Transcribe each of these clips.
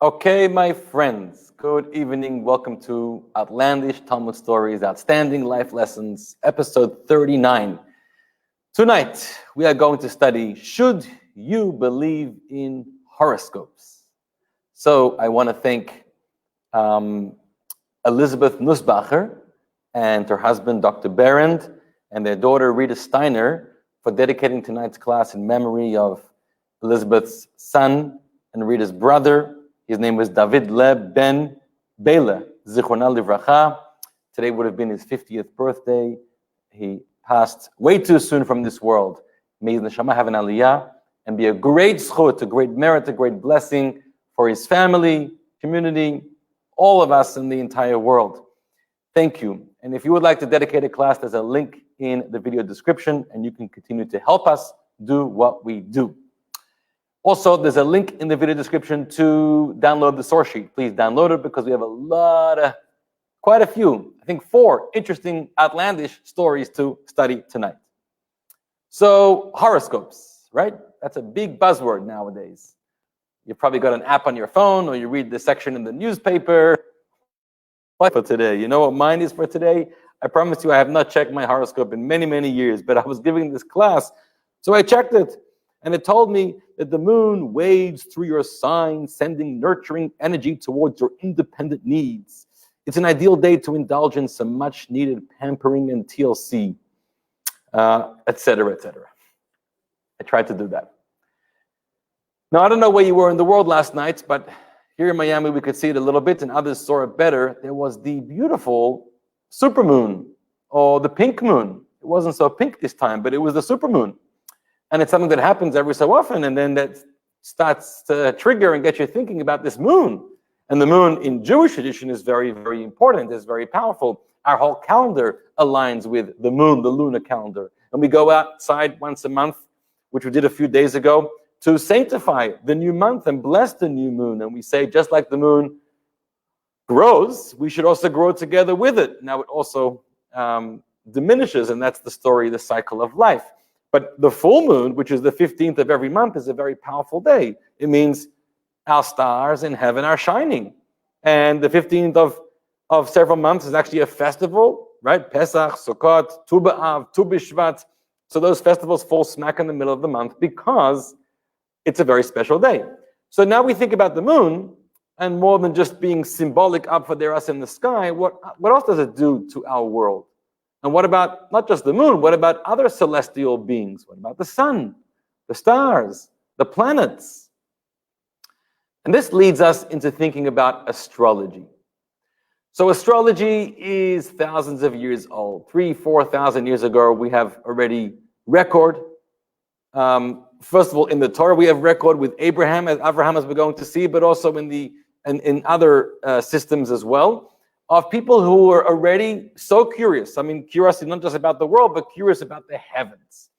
Okay, my friends, good evening. Welcome to Outlandish Talmud Stories, Outstanding Life Lessons, episode 39. Tonight, we are going to study, should you believe in horoscopes? So I want to thank Elizabeth Nussbacher and her husband, Dr. Berend, and their daughter, Rita Steiner, for dedicating tonight's class in memory of Elizabeth's son and Rita's brother. His name was David Leb Ben Bela, Zichronah Livracha. Today would have been his 50th birthday. He passed way too soon from this world. May his neshama have an aliyah and be a great zchut, a great merit, a great blessing for his family, community, all of us in the entire world. Thank you. And if you would like to dedicate a class, there's a link in the video description, and you can continue to help us do what we do. Also, there's a link in the video description to download the source sheet. Please download it because we have quite a few, I think 4 interesting outlandish stories to study tonight. So, horoscopes, right? That's a big buzzword nowadays. You've probably got an app on your phone, or you read the section in the newspaper. What for today? You know what mine is for today? I promise you I have not checked my horoscope in many, many years, but I was giving this class, so I checked it. And it told me that the moon wades through your sign, sending nurturing energy towards your independent needs. It's an ideal day to indulge in some much-needed pampering and TLC, etc., etc. I tried to do that. Now, I don't know where you were in the world last night, but here in Miami, we could see it a little bit, and others saw it better. There was the beautiful supermoon, or the pink moon. It wasn't so pink this time, but it was the supermoon. And it's something that happens every so often, and then that starts to trigger and get you thinking about this moon. And the moon in Jewish tradition is very, very important. It's very powerful. Our whole calendar aligns with the moon, the lunar calendar. And we go outside once a month, which we did a few days ago, to sanctify the new month and bless the new moon. And we say, just like the moon grows, we should also grow together with it. Now it also diminishes, and that's the story, the cycle of life. But the full moon, which is the 15th of every month, is a very powerful day. It means our stars in heaven are shining. And the 15th of several months is actually a festival, right? Pesach, Sukkot, Tu B'Av, Tu B'Shvat. So those festivals fall smack in the middle of the month because it's a very special day. So now we think about the moon, and more than just being symbolic up for us in the sky, what else does it do to our world? And what about not just the moon, what about other celestial beings? What about the sun, the stars, the planets? And this leads us into thinking about astrology. So astrology is thousands of years old. 3,000-4,000 years ago, we have already record. First of all, in the Torah, we have record with Avraham, as we're going to see, but also in other systems as well, of people who were already so curious. I mean, curiosity not just about the world, but curious about the heavens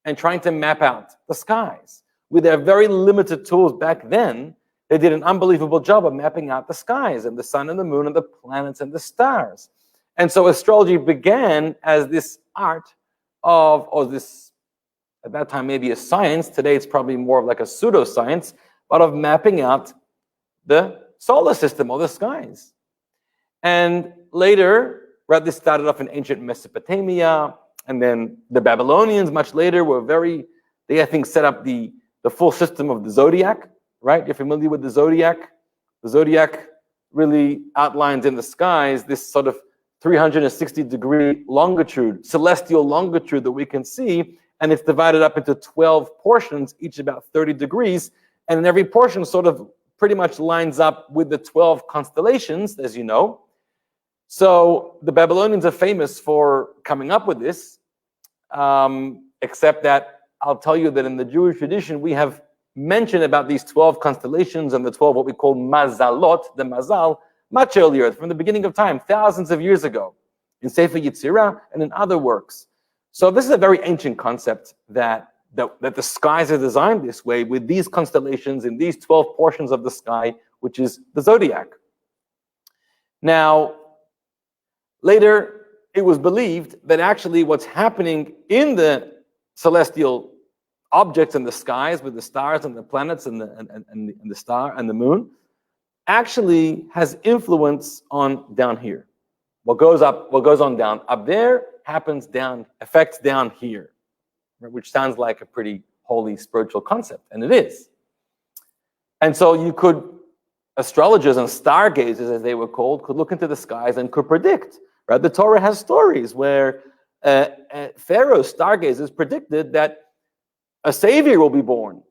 and trying to map out the skies. With their very limited tools back then, they did an unbelievable job of mapping out the skies and the sun and the moon and the planets and the stars. And so astrology began as this art or this, at that time, maybe a science. Today, it's probably more of like a pseudoscience, but of mapping out the solar system or the skies. And later, right, this started off in ancient Mesopotamia, and then the Babylonians, much later, they I think set up the full system of the Zodiac, right? You're familiar with the Zodiac? The Zodiac really outlines in the skies this sort of 360-degree longitude, celestial longitude that we can see, and it's divided up into 12 portions, each about 30 degrees, and in every portion sort of pretty much lines up with the 12 constellations, as you know. So the Babylonians are famous for coming up with this, except that I'll tell you that in the Jewish tradition, we have mentioned about these 12 constellations and the 12 what we call mazalot, the mazal, much earlier, from the beginning of time, thousands of years ago, in Sefer Yetzirah and in other works. So this is a very ancient concept that the skies are designed this way, with these constellations in these 12 portions of the sky, which is the Zodiac. Now, later, it was believed that actually what's happening in the celestial objects in the skies with the stars and the planets and the star and the moon actually has influence on down here. What goes up, what goes on down up there happens down, affects down here, right? Which sounds like a pretty holy spiritual concept, and it is. And so you could, astrologers and stargazers, as they were called, could look into the skies and could predict, right? The Torah has stories where Pharaoh's stargazers predicted that a savior will be born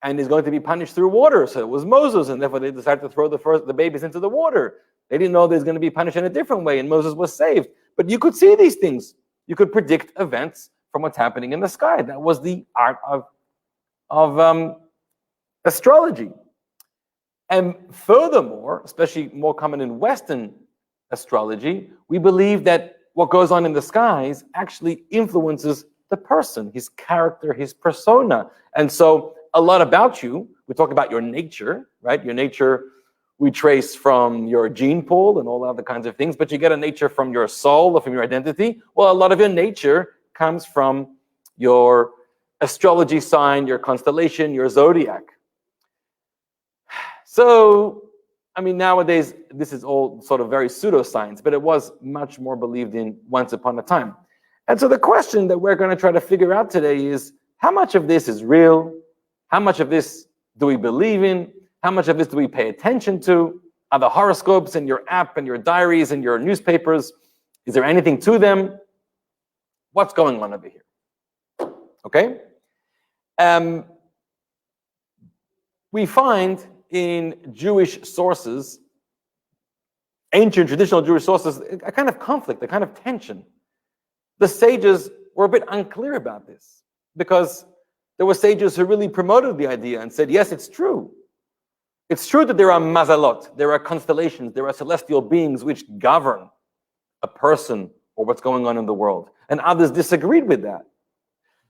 and is going to be punished through water. So it was Moses, and therefore they decided to throw the babies into the water. They didn't know there's going to be punished in a different way, and Moses was saved. But you could see these things. You could predict events from what's happening in the sky. That was the art of astrology. And furthermore, especially more common in Western astrology, we believe that what goes on in the skies actually influences the person, his character, his persona. And so a lot about you, we talk about your nature, right? Your nature we trace from your gene pool and all other kinds of things, but you get a nature from your soul or from your identity. Well, a lot of your nature comes from your astrology sign, your constellation, your zodiac. So, I mean, nowadays, this is all sort of very pseudoscience, but it was much more believed in once upon a time. And so the question that we're going to try to figure out today is, how much of this is real? How much of this do we believe in? How much of this do we pay attention to? Are the horoscopes in your app and your diaries and your newspapers, is there anything to them? What's going on over here? Okay? We find in Jewish sources, ancient traditional Jewish sources, a kind of conflict, a kind of tension. The sages were a bit unclear about this because there were sages who really promoted the idea and said, yes, it's true. It's true that there are mazalot, there are constellations, there are celestial beings which govern a person or what's going on in the world. And others disagreed with that.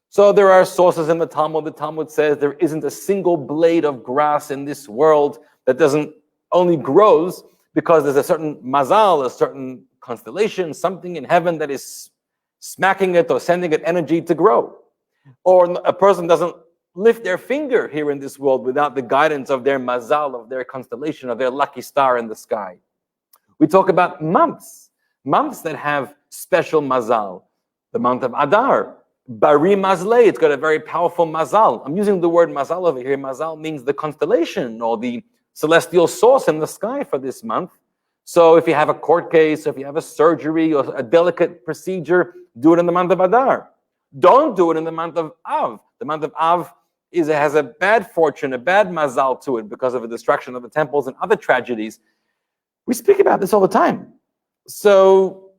So there are sources in the Talmud. The Talmud says there isn't a single blade of grass in this world that doesn't only grows because there's a certain mazal, a certain constellation, something in heaven that is smacking it or sending it energy to grow. Or a person doesn't lift their finger here in this world without the guidance of their mazal, of their constellation, of their lucky star in the sky. We talk about months that have special mazal. The month of Adar, Bari Mazle, it's got a very powerful mazal. I'm using the word mazal over here. Mazal means the constellation or the celestial source in the sky for this month. So if you have a court case, if you have a surgery or a delicate procedure, do it in the month of Adar. Don't do it in the month of Av. The month of Av has a bad fortune, a bad mazal to it because of the destruction of the temples and other tragedies. We speak about this all the time. So,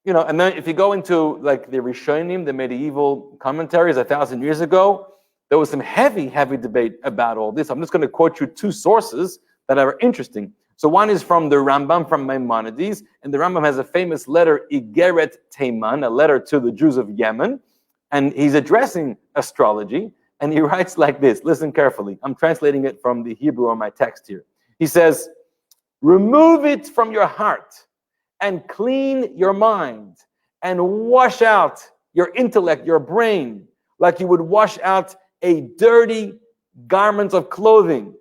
you know, and then if you go into like the Rishonim, the medieval commentaries 1,000 years ago, there was some heavy debate about all this. I'm just going to quote you two sources that are interesting. So one is from the Rambam, from Maimonides, and the Rambam has a famous letter, Igeret Teiman, a letter to the Jews of Yemen, and he's addressing astrology, and he writes like this. Listen carefully. I'm translating it from the Hebrew on my text here. He says, remove it from your heart and clean your mind and wash out your intellect, your brain, like you would wash out a dirty garment of clothing,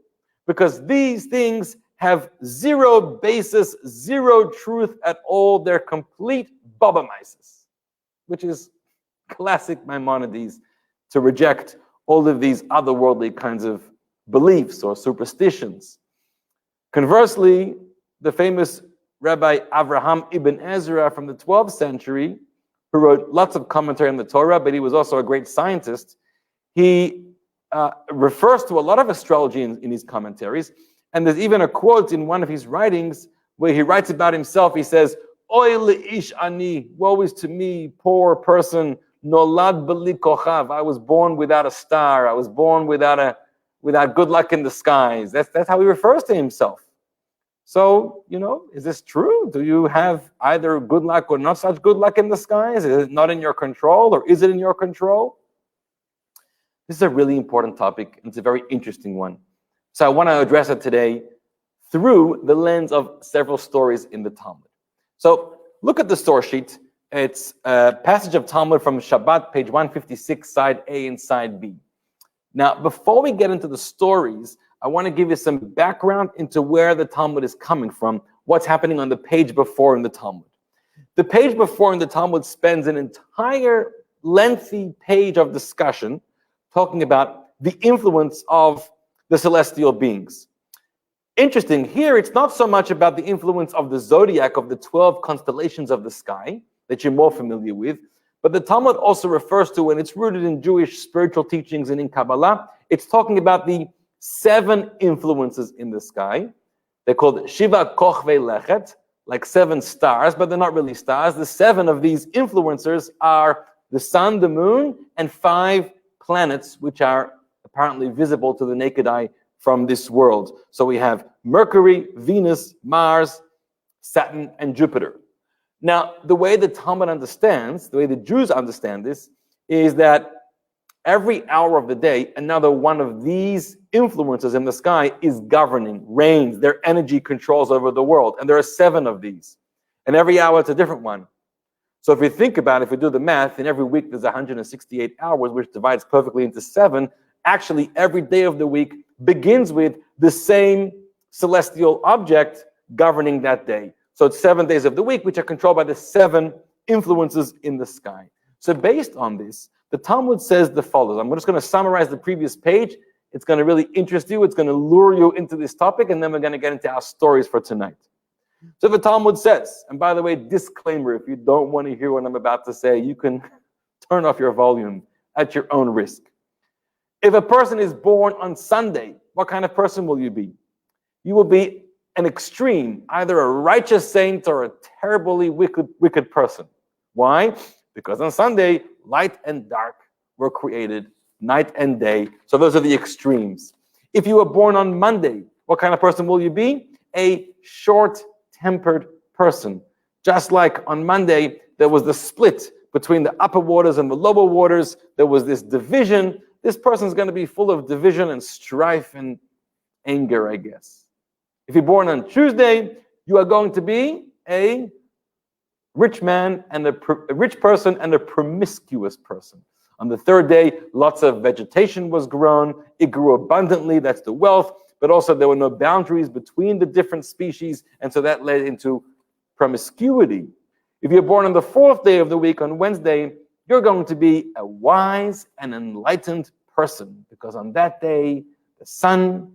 because these things have zero basis, zero truth at all. They're complete babamaisis, which is classic Maimonides to reject all of these otherworldly kinds of beliefs or superstitions. Conversely, the famous Rabbi Avraham ibn Ezra from the 12th century, who wrote lots of commentary on the Torah, but he was also a great scientist, he refers to a lot of astrology in his commentaries. And there's even a quote in one of his writings where he writes about himself. He says, Oy le'ish ani, woe is to me, poor person, nolad b'li kochav. I was born without a star. I was born without good luck in the skies. That's how he refers to himself. So, you know, is this true? Do you have either good luck or not such good luck in the skies? Is it not in your control, or is it in your control? This is a really important topic. It's a very interesting one. So I want to address it today through the lens of several stories in the Talmud. So look at the source sheet. It's a passage of Talmud from Shabbat, page 156, side A and side B. Now, before we get into the stories, I want to give you some background into where the Talmud is coming from, what's happening on the page before in the Talmud. The page before in the Talmud spends an entire lengthy page of discussion talking about the influence of the celestial beings. Interesting, here it's not so much about the influence of the zodiac, of the 12 constellations of the sky that you're more familiar with, but the Talmud also refers to, and it's rooted in Jewish spiritual teachings and in Kabbalah, it's talking about the 7 influences in the sky. They're called Shiva Kochvei Lechet, like 7 stars, but they're not really stars. The 7 of these influencers are the sun, the moon, and 5 planets, which are apparently visible to the naked eye from this world. So we have Mercury, Venus, Mars, Saturn, and Jupiter. Now, the way the Talmud understands, the way the Jews understand this, is that every hour of the day, another one of these influences in the sky is governing, reigns, their energy controls over the world. And there are 7 of these. And every hour it's a different one. So if you think about it, if we do the math, in every week there's 168 hours, which divides perfectly into 7. Actually, every day of the week begins with the same celestial object governing that day. So it's 7 days of the week, which are controlled by the 7 influences in the sky. So based on this, the Talmud says the follows. I'm just going to summarize the previous page. It's going to really interest you. It's going to lure you into this topic, and then we're going to get into our stories for tonight. So the Talmud says, and by the way, disclaimer, if you don't want to hear what I'm about to say, you can turn off your volume at your own risk. If a person is born on Sunday, what kind of person will you be? You will be an extreme, either a righteous saint or a terribly wicked person. Why? Because on Sunday, light and dark were created, night and day. So those are the extremes. If you were born on Monday, what kind of person will you be? A short-tempered person. Just like on Monday, there was the split between the upper waters and the lower waters. There was this division. This person's going to be full of division and strife and anger, I guess. If you're born on Tuesday, you are going to be a rich man and a rich person and a promiscuous person. On the 3rd day, lots of vegetation was grown. It grew abundantly. That's the wealth. But also there were no boundaries between the different species. And so that led into promiscuity. If you're born on the 4th day of the week, on Wednesday, you're going to be a wise and enlightened person. Because on that day, the sun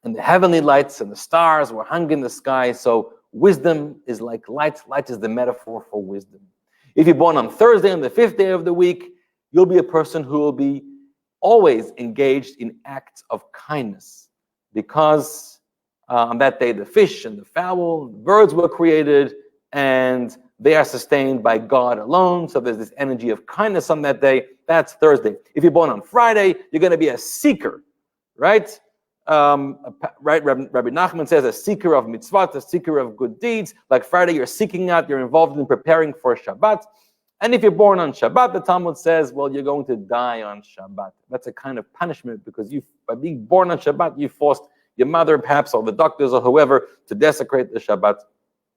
and the heavenly lights and the stars were hung in the sky. So wisdom is like light. Light is the metaphor for wisdom. If you're born on Thursday, on the 5th day of the week, you'll be a person who will be always engaged in acts of kindness. Because on that day, the fish and the fowl, the birds were created, and they are sustained by God alone. So there's this energy of kindness on that day. That's Thursday. If you're born on Friday, you're going to be a seeker, right? Right, Rabbi Nachman says a seeker of mitzvot, a seeker of good deeds. Like Friday, you're seeking out, you're involved in preparing for Shabbat. And if you're born on Shabbat, the Talmud says, well, you're going to die on Shabbat. That's a kind of punishment because by being born on Shabbat, you forced your mother, perhaps, or the doctors or whoever to desecrate the Shabbat.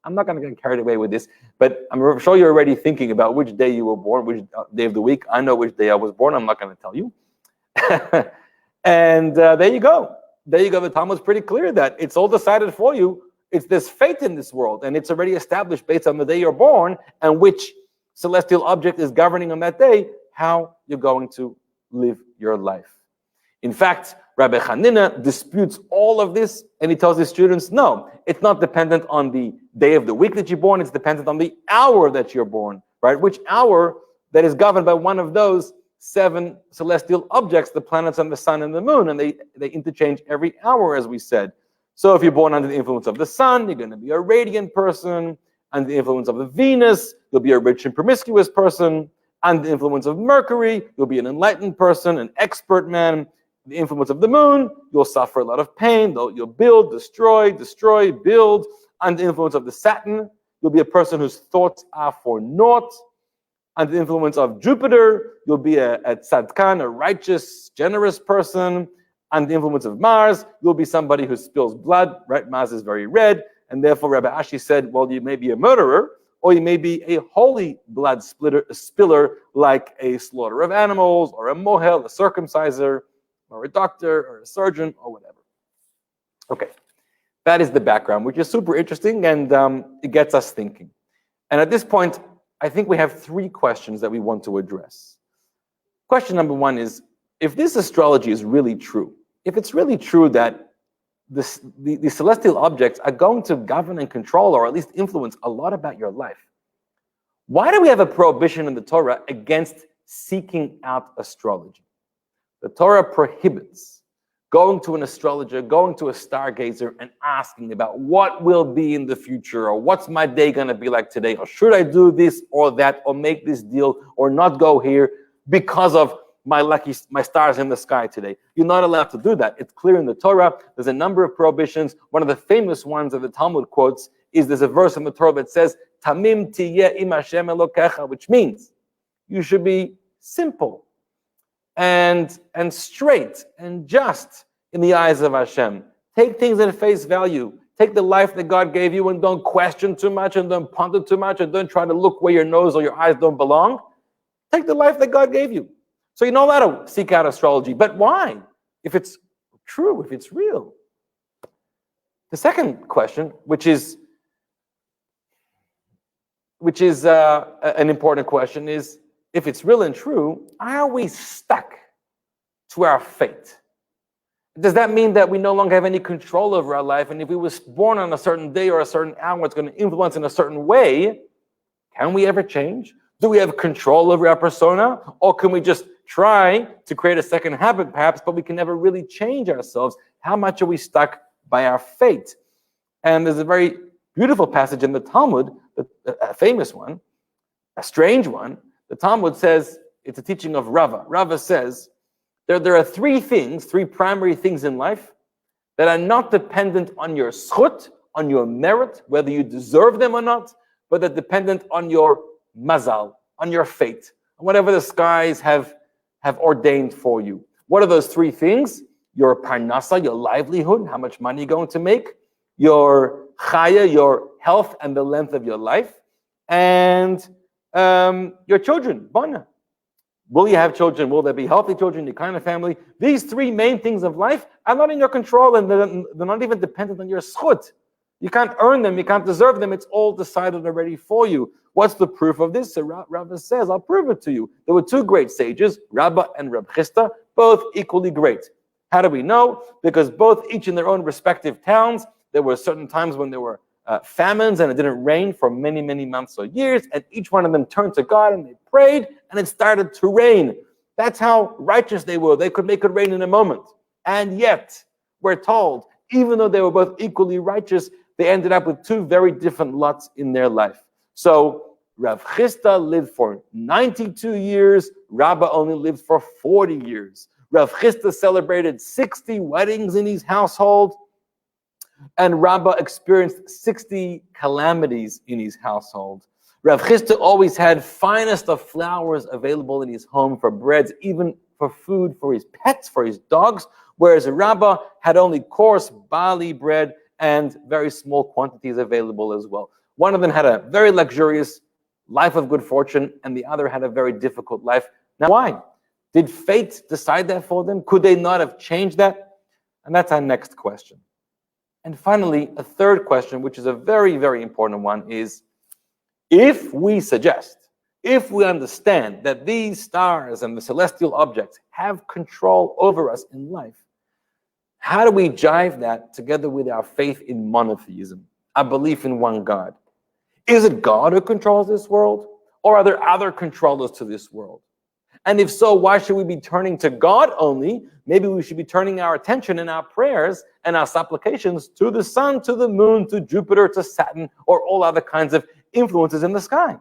I'm not going to get carried away with this, but I'm sure you're already thinking about which day you were born, which day of the week. I know which day I was born. I'm not going to tell you. And there you go. There you go. The Talmud's pretty clear that it's all decided for you. There's fate in this world, and it's already established based on the day you're born and which celestial object is governing on that day, how you're going to live your life. In fact, Rabbi Hanina disputes all of this, and he tells his students, no, it's not dependent on the day of the week that you're born, it's dependent on the hour that you're born, right? Which hour that is governed by one of those 7 celestial objects, the planets and the sun and the moon, and they interchange every hour, as we said. So if you're born under the influence of the sun, you're going to be a radiant person. Under the influence of the Venus, you'll be a rich and promiscuous person. Under the influence of Mercury, you'll be an enlightened person, an expert man. The influence of the moon, you'll suffer a lot of pain. You'll build, destroy, build. Under the influence of the Saturn, you'll be a person whose thoughts are for naught. Under the influence of Jupiter, you'll be a tzadkan, a righteous, generous person. Under the influence of Mars, you'll be somebody who spills blood, right? Mars is very red. And therefore, Rabbi Ashi said, well, you may be a murderer, or you may be a holy blood spiller, like a slaughter of animals, or a mohel, a circumciser, or a doctor, or a surgeon, or whatever. Okay, that is the background, which is super interesting, and it gets us thinking. And at this point, I think we have three questions that we want to address. Question number one is, if this astrology is really true, if it's really true that the celestial objects are going to govern and control, or at least influence a lot about your life, why do we have a prohibition in the Torah against seeking out astrology? The Torah prohibits going to an astrologer, going to a stargazer, and asking about what will be in the future, or what's my day going to be like today, or should I do this or that, or make this deal, or not go here because of my stars in the sky today. You're not allowed to do that. It's clear in the Torah. There's a number of prohibitions. One of the famous ones that the Talmud quotes is there's a verse in the Torah that says, Tamim tiyeh im Hashem elokecha, which means you should be simple and straight and just in the eyes of Hashem. Take things at face value. Take the life that God gave you and don't question too much and don't ponder too much and don't try to look where your nose or your eyes don't belong. Take the life that God gave you. So you're not allowed to seek out astrology. But why? If it's true, if it's real. The second question, which is an important question, is if it's real and true, are we stuck to our fate? Does that mean that we no longer have any control over our life? And if we were born on a certain day or a certain hour, it's going to influence in a certain way? Can we ever change? Do we have control over our persona? Or can we just try to create a second habit, perhaps, but we can never really change ourselves? How much are we stuck by our fate? And there's a very beautiful passage in the Talmud, a famous one, a strange one. The Talmud says, it's a teaching of Rava. Rava says, there are three primary things in life that are not dependent on your schut, on your merit, whether you deserve them or not, but they're dependent on your mazal, on your fate, on whatever the skies have ordained for you. What are those three things? Your parnasa, your livelihood, how much money you're going to make, your chaya, your health and the length of your life, and your children, bana. Will you have children? Will there be healthy children, your kind of family? These three main things of life are not in your control, and they're not even dependent on your schut. You can't earn them, you can't deserve them, it's all decided already for you. What's the proof of this? So Rava says, I'll prove it to you. There were two great sages, Rabbi and Rabbi Chisda, both equally great. How do we know? Because both, each in their own respective towns, there were certain times when there were famines and it didn't rain for many, many months or years, and each one of them turned to God and they prayed, and it started to rain. That's how righteous they were. They could make it rain in a moment. And yet, we're told, even though they were both equally righteous, they ended up with two very different lots in their life. So Rav Chisda lived for 92 years, Rabbi only lived for 40 years. Rav Chisda celebrated 60 weddings in his household, and Rabbi experienced 60 calamities in his household. Rav Chisda always had finest of flowers available in his home for breads, even for food for his pets, for his dogs, whereas Rabbi had only coarse barley bread and very small quantities available as well. One of them had a very luxurious life of good fortune, and the other had a very difficult life. Now, why? Did fate decide that for them? Could they not have changed that? And that's our next question. And finally, a third question, which is a very, very important one, is if we understand that these stars and the celestial objects have control over us in life, how do we jive that together with our faith in monotheism, our belief in one God? Is it God who controls this world, or are there other controllers to this world? And if so, why should we be turning to God only? Maybe we should be turning our attention and our prayers and our supplications to the sun, to the moon, to Jupiter, to Saturn, or all other kinds of influences in the sky.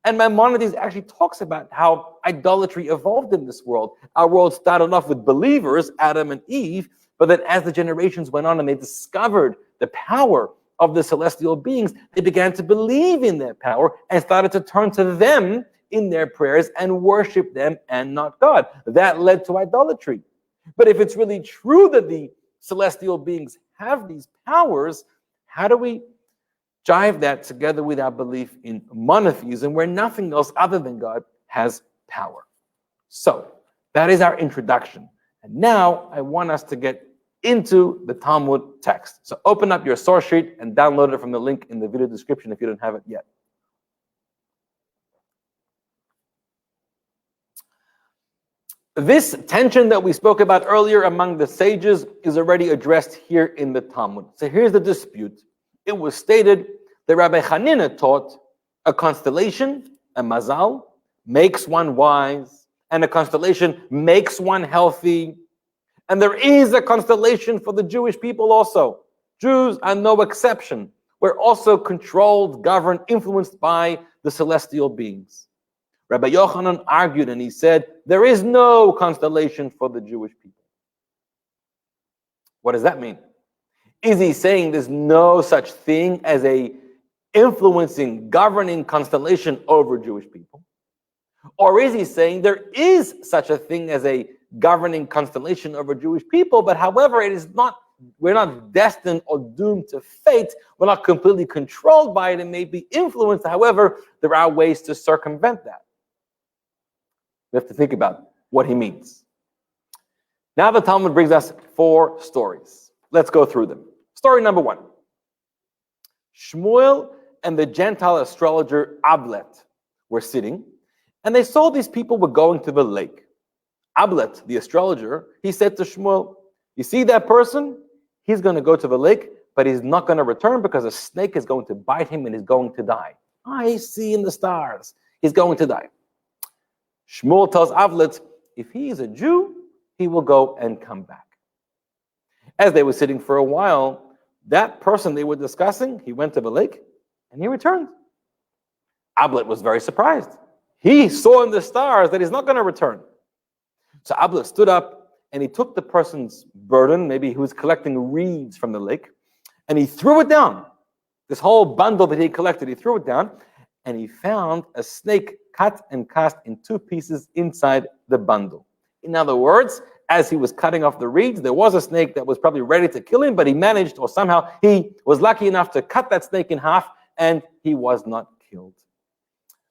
And Maimonides actually talks about how idolatry evolved in this world. Our world started off with believers, Adam and Eve, but then as the generations went on and they discovered the power of the celestial beings, they began to believe in their power and started to turn to them in their prayers and worship them and not God. That led to idolatry. But if it's really true that the celestial beings have these powers, how do we jive that together with our belief in monotheism, where nothing else other than God has power? So that is our introduction. And now I want us to get into the Talmud text. So open up your source sheet and download it from the link in the video description if you don't have it yet. This tension that we spoke about earlier among the sages is already addressed here in the Talmud. So here's the dispute. It was stated that Rabbi Hanina taught a constellation, a mazal, makes one wise, and a constellation makes one healthy. And there is a constellation for the Jewish people also. Jews are no exception. We're also controlled, governed, influenced by the celestial beings. Rabbi Yochanan argued and he said, there is no constellation for the Jewish people. What does that mean? Is he saying there's no such thing as a influencing, governing constellation over Jewish people? Or is he saying there is such a thing as a governing constellation over Jewish people, but however, we're not destined or doomed to fate. We're not completely controlled by it. It may be influenced. However, there are ways to circumvent that. We have to think about what he means. Now the Talmud brings us 4 stories. Let's go through them. Story number 1. Shmuel and the Gentile astrologer Ablet were sitting, and they saw these people were going to the lake. Ablet, the astrologer, he said to Shmuel, you see that person? He's going to go to the lake, but he's not going to return because a snake is going to bite him and he's going to die. I see in the stars. He's going to die. Shmuel tells Ablet, if he is a Jew, he will go and come back. As they were sitting for a while, that person they were discussing, he went to the lake and he returned. Ablet was very surprised. He saw in the stars that he's not going to return. So Ablet stood up and he took the person's burden, maybe he was collecting reeds from the lake, and he threw it down. This whole bundle that he collected, he threw it down, and he found a snake cut and cast in 2 pieces inside the bundle. In other words, as he was cutting off the reeds, there was a snake that was probably ready to kill him, but he managed, or somehow he was lucky enough to cut that snake in half, and he was not killed.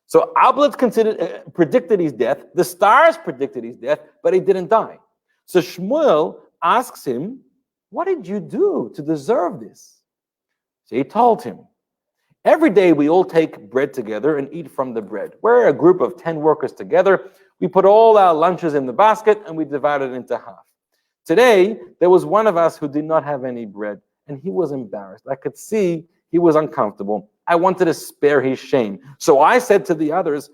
So Ablet predicted his death. The stars predicted his death, but he didn't die. So Shmuel asks him, what did you do to deserve this? So he told him, every day we all take bread together and eat from the bread. We're a group of 10 workers together. We put all our lunches in the basket and we divide it into half. Today, there was one of us who did not have any bread and he was embarrassed. I could see he was uncomfortable. I wanted to spare his shame. So I said to the others,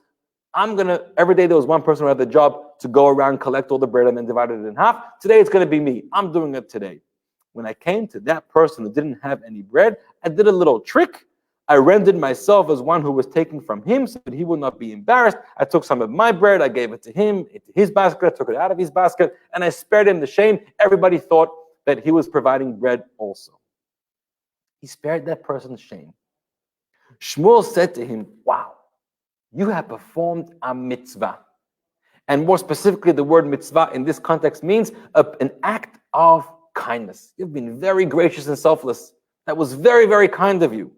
every day there was one person who had the job to go around, collect all the bread and then divide it in half. Today it's going to be me. I'm doing it today. When I came to that person who didn't have any bread, I did a little trick. I rendered myself as one who was taking from him so that he would not be embarrassed. I took some of my bread, I gave it to him, into his basket, I took it out of his basket, and I spared him the shame. Everybody thought that he was providing bread also. He spared that person's shame. Shmuel said to him, wow, you have performed a mitzvah. And more specifically, the word mitzvah in this context means an act of kindness. You've been very gracious and selfless. That was very, very kind of you.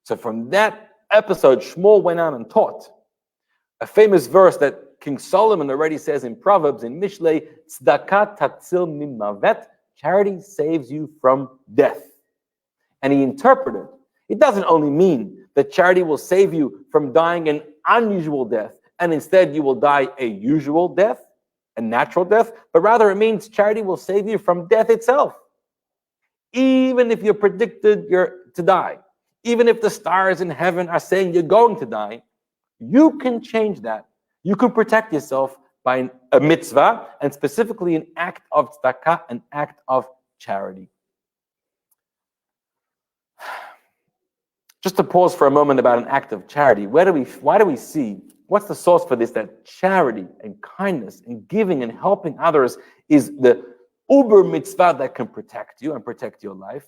So from that episode, Shmuel went on and taught a famous verse that King Solomon already says in Proverbs, in Mishlei, tzedakah tatzil mimavet, charity saves you from death. And he interpreted, it doesn't only mean that charity will save you from dying an unusual death, and instead you will die a usual death, a natural death, but rather it means charity will save you from death itself. Even if you're predicted to die, even if the stars in heaven are saying you're going to die, you can change that. You can protect yourself by a mitzvah, and specifically an act of tzedakah, an act of charity. Just to pause for a moment about an act of charity, why do we see, what's the source for this, that charity and kindness and giving and helping others is the uber mitzvah that can protect you and protect your life?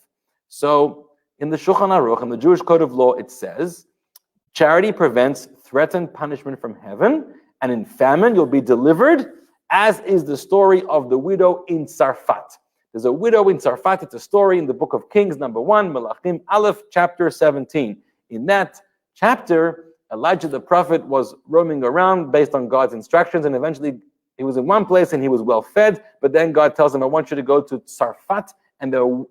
So in the Shulchan Aruch, in the Jewish Code of Law, it says, charity prevents threatened punishment from heaven, and in famine you'll be delivered, as is the story of the widow in Sarfat. There's a widow in Sarfat. It's a story in the book of Kings, number 1, Melachim Aleph, chapter 17. In that chapter, Elijah the prophet was roaming around based on God's instructions, and eventually He was in one place and he was well fed, but then God tells him, I want you to go to Sarfat, and there'll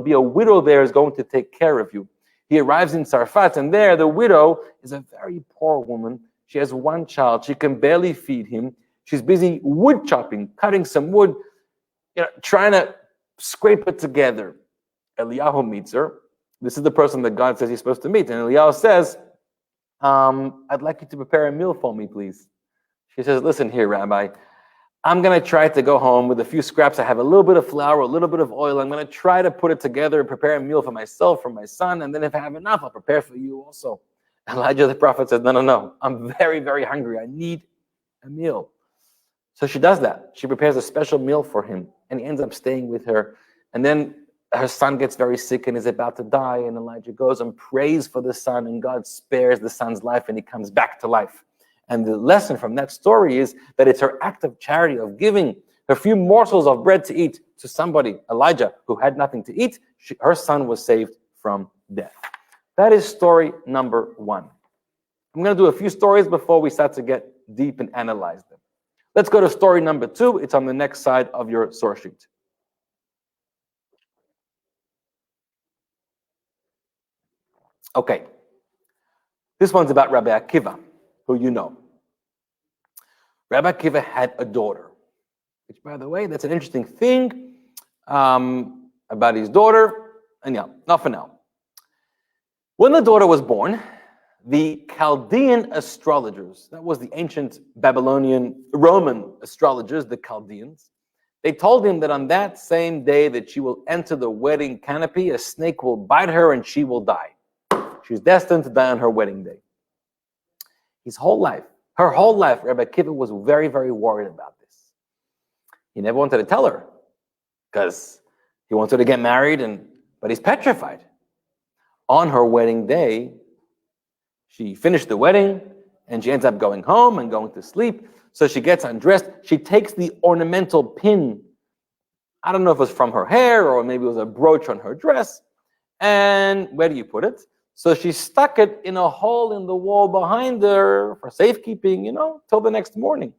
be a widow there who's going to take care of you. He arrives in Sarfat, and there the widow is a very poor woman. She has one child. She can barely feed him. She's busy wood chopping, cutting some wood, trying to scrape it together. Eliyahu meets her. This is the person that God says he's supposed to meet. And Eliyahu says, I'd like you to prepare a meal for me, please. She says, listen here, Rabbi. I'm going to try to go home with a few scraps. I have a little bit of flour, a little bit of oil. I'm going to try to put it together and prepare a meal for myself, for my son. And then if I have enough, I'll prepare for you also. Elijah the prophet says, no. I'm very, very hungry. I need a meal. So she does that. She prepares a special meal for him. And he ends up staying with her. And then her son gets very sick and is about to die. And Elijah goes and prays for the son. And God spares the son's life and he comes back to life. And the lesson from that story is that it's her act of charity, of giving a few morsels of bread to eat to somebody, Elijah, who had nothing to eat. Her son was saved from death. That is story number 1. I'm going to do a few stories before we start to get deep and analyze them. Let's go to story number 2. It's on the next side of your source sheet. Okay. This one's about Rabbi Akiva, who you know. Rabbi Kiva had a daughter, which, by the way, that's an interesting thing about his daughter. And yeah, not for now. When the daughter was born, the Chaldean astrologers, that was the ancient Babylonian Roman astrologers, the Chaldeans, they told him that on that same day that she will enter the wedding canopy, a snake will bite her and she will die. She's destined to die on her wedding day. Her whole life, Rabbi Kiva was very, very worried about this. He never wanted to tell her because he wanted to get married, but he's petrified. On her wedding day, she finished the wedding and she ends up going home and going to sleep. So she gets undressed. She takes the ornamental pin. I don't know if it was from her hair or maybe it was a brooch on her dress. And where do you put it? So she stuck it in a hole in the wall behind her for safekeeping, till the next morning.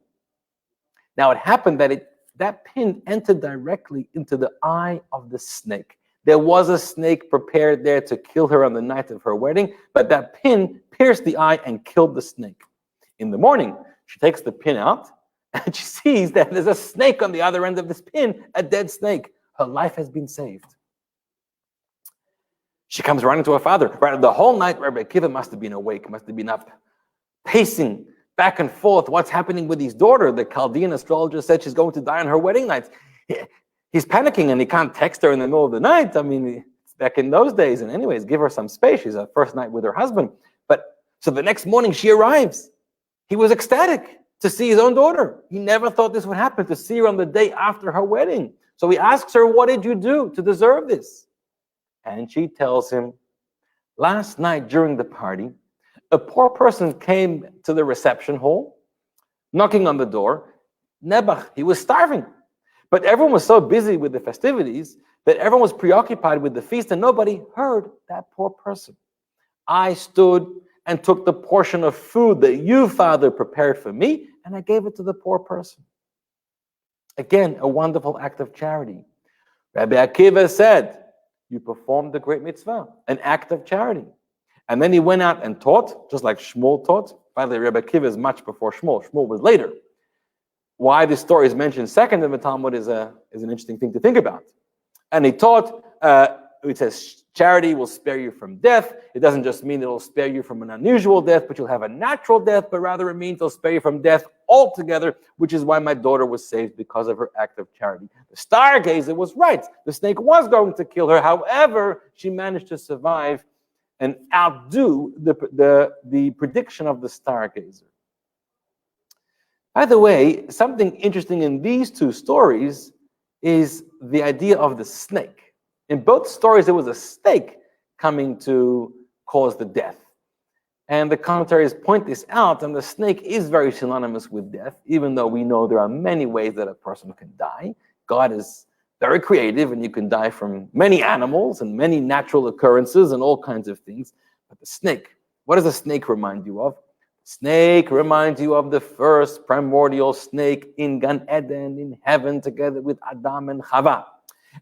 Now it happened that that pin entered directly into the eye of the snake. There was a snake prepared there to kill her on the night of her wedding, but that pin pierced the eye and killed the snake. In the morning, she takes the pin out and she sees that there's a snake on the other end of this pin, a dead snake. Her life has been saved. She comes running to her father. Right, the whole night, Rabbi Kiva must have been awake, must have been up, pacing back and forth. What's happening with his daughter? The Chaldean astrologer said she's going to die on her wedding night. He's panicking and he can't text her in the middle of the night. I mean, it's back in those days. And anyways, give her some space. She's her first night with her husband. So the next morning she arrives. He was ecstatic to see his own daughter. He never thought this would happen, to see her on the day after her wedding. So he asks her, what did you do to deserve this? And she tells him, last night during the party, a poor person came to the reception hall, knocking on the door. Nebuch, he was starving. But everyone was so busy with the festivities that everyone was preoccupied with the feast and nobody heard that poor person. I stood and took the portion of food that you, Father, prepared for me, and I gave it to the poor person. Again, a wonderful act of charity. Rabbi Akiva said, you performed the great mitzvah, an act of charity. And then he went out and taught, just like Shmuel taught. By the way, Rabbi Kiva is much before Shmuel. Shmuel was later. Why this story is mentioned second in the Talmud is an interesting thing to think about. And he taught, it says, charity will spare you from death. It doesn't just mean it'll spare you from an unusual death, but you'll have a natural death, but rather it means it'll spare you from death altogether, which is why my daughter was saved, because of her act of charity. The stargazer was right. The snake was going to kill her. However, she managed to survive and outdo the prediction of the stargazer. By the way, something interesting in these two stories is the idea of the snake. In both stories, there was a snake coming to cause the death. And the commentaries point this out, and the snake is very synonymous with death, even though we know there are many ways that a person can die. God is very creative, and you can die from many animals and many natural occurrences and all kinds of things. But the snake, what does a snake remind you of? Snake reminds you of the first primordial snake in Gan Eden, in heaven, together with Adam and Chava.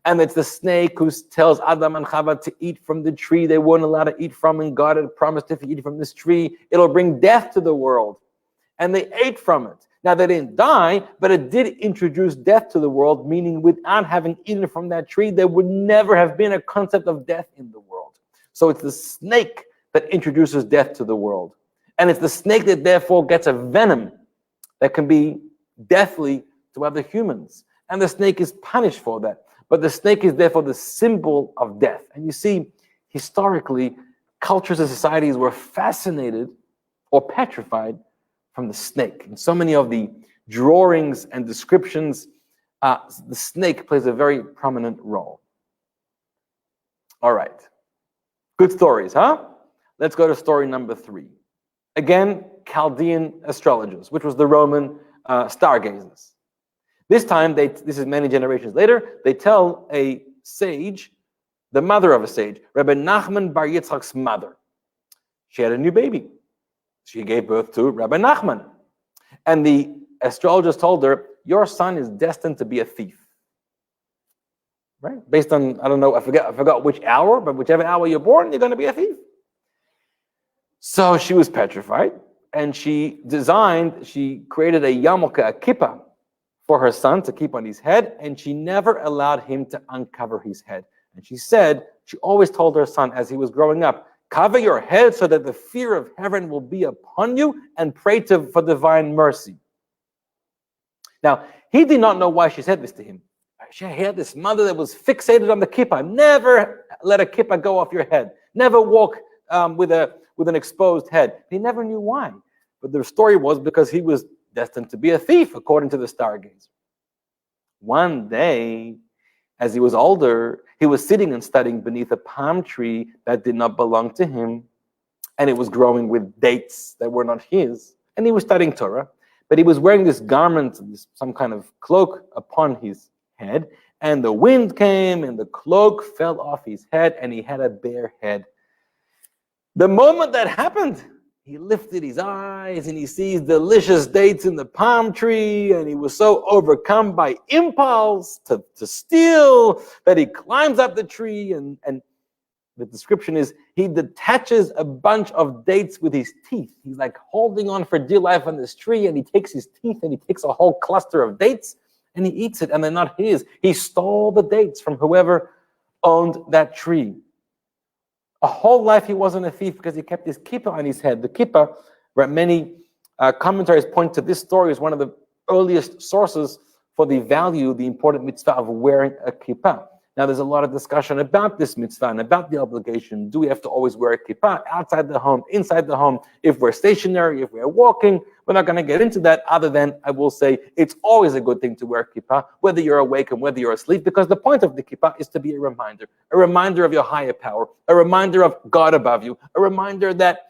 And it's the snake who tells Adam and Chava to eat from the tree they weren't allowed to eat from, and God had promised if you eat from this tree, it'll bring death to the world. And they ate from it. Now, they didn't die, but it did introduce death to the world, meaning without having eaten from that tree, there would never have been a concept of death in the world. So it's the snake that introduces death to the world. And it's the snake that therefore gets a venom that can be deathly to other humans. And the snake is punished for that. But the snake is therefore the symbol of death. And you see, historically, cultures and societies were fascinated or petrified from the snake. In so many of the drawings and descriptions, the snake plays a very prominent role. All right. Good stories, huh? Let's go to story number 3. Again, Chaldean astrologers, which was the Roman stargazers. This time, this is many generations later, they tell a sage, the mother of a sage, Rabbi Nachman bar Yitzchak's mother. She had a new baby. She gave birth to Rabbi Nachman. And the astrologers told her, your son is destined to be a thief. Right? Based on, I don't know, I forgot which hour, but whichever hour you're born, you're going to be a thief. So she was petrified, and she created a yarmulke, a kippah, for her son to keep on his head, and she never allowed him to uncover his head. And she said, she always told her son as he was growing up, cover your head so that the fear of heaven will be upon you, and pray for divine mercy. Now, he did not know why she said this to him. She had this mother that was fixated on the kippah. Never let a kippah go off your head. Never walk with an exposed head. He never knew why. But the story was because he was destined to be a thief, according to the stargazer. One day, as he was older, he was sitting and studying beneath a palm tree that did not belong to him, and it was growing with dates that were not his. And he was studying Torah, but he was wearing this garment, some kind of cloak upon his head, and the wind came, and the cloak fell off his head, and he had a bare head. The moment that happened, he lifted his eyes and he sees delicious dates in the palm tree, and he was so overcome by impulse to steal that he climbs up the tree, and the description is he detaches a bunch of dates with his teeth. He's like holding on for dear life on this tree, and he takes his teeth and he takes a whole cluster of dates and he eats it, and they're not his. He stole the dates from whoever owned that tree. A whole life he wasn't a thief because he kept his kippah on his head. The kippah, where many commentaries point to this story as one of the earliest sources for the value, the important mitzvah of wearing a kippah. Now, there's a lot of discussion about this mitzvah and about the obligation. Do we have to always wear a kippah outside the home, inside the home, if we're stationary, if we're walking? We're not going to get into that, other than I will say it's always a good thing to wear a kippah, whether you're awake and whether you're asleep, because the point of the kippah is to be a reminder of your higher power, a reminder of God above you, a reminder that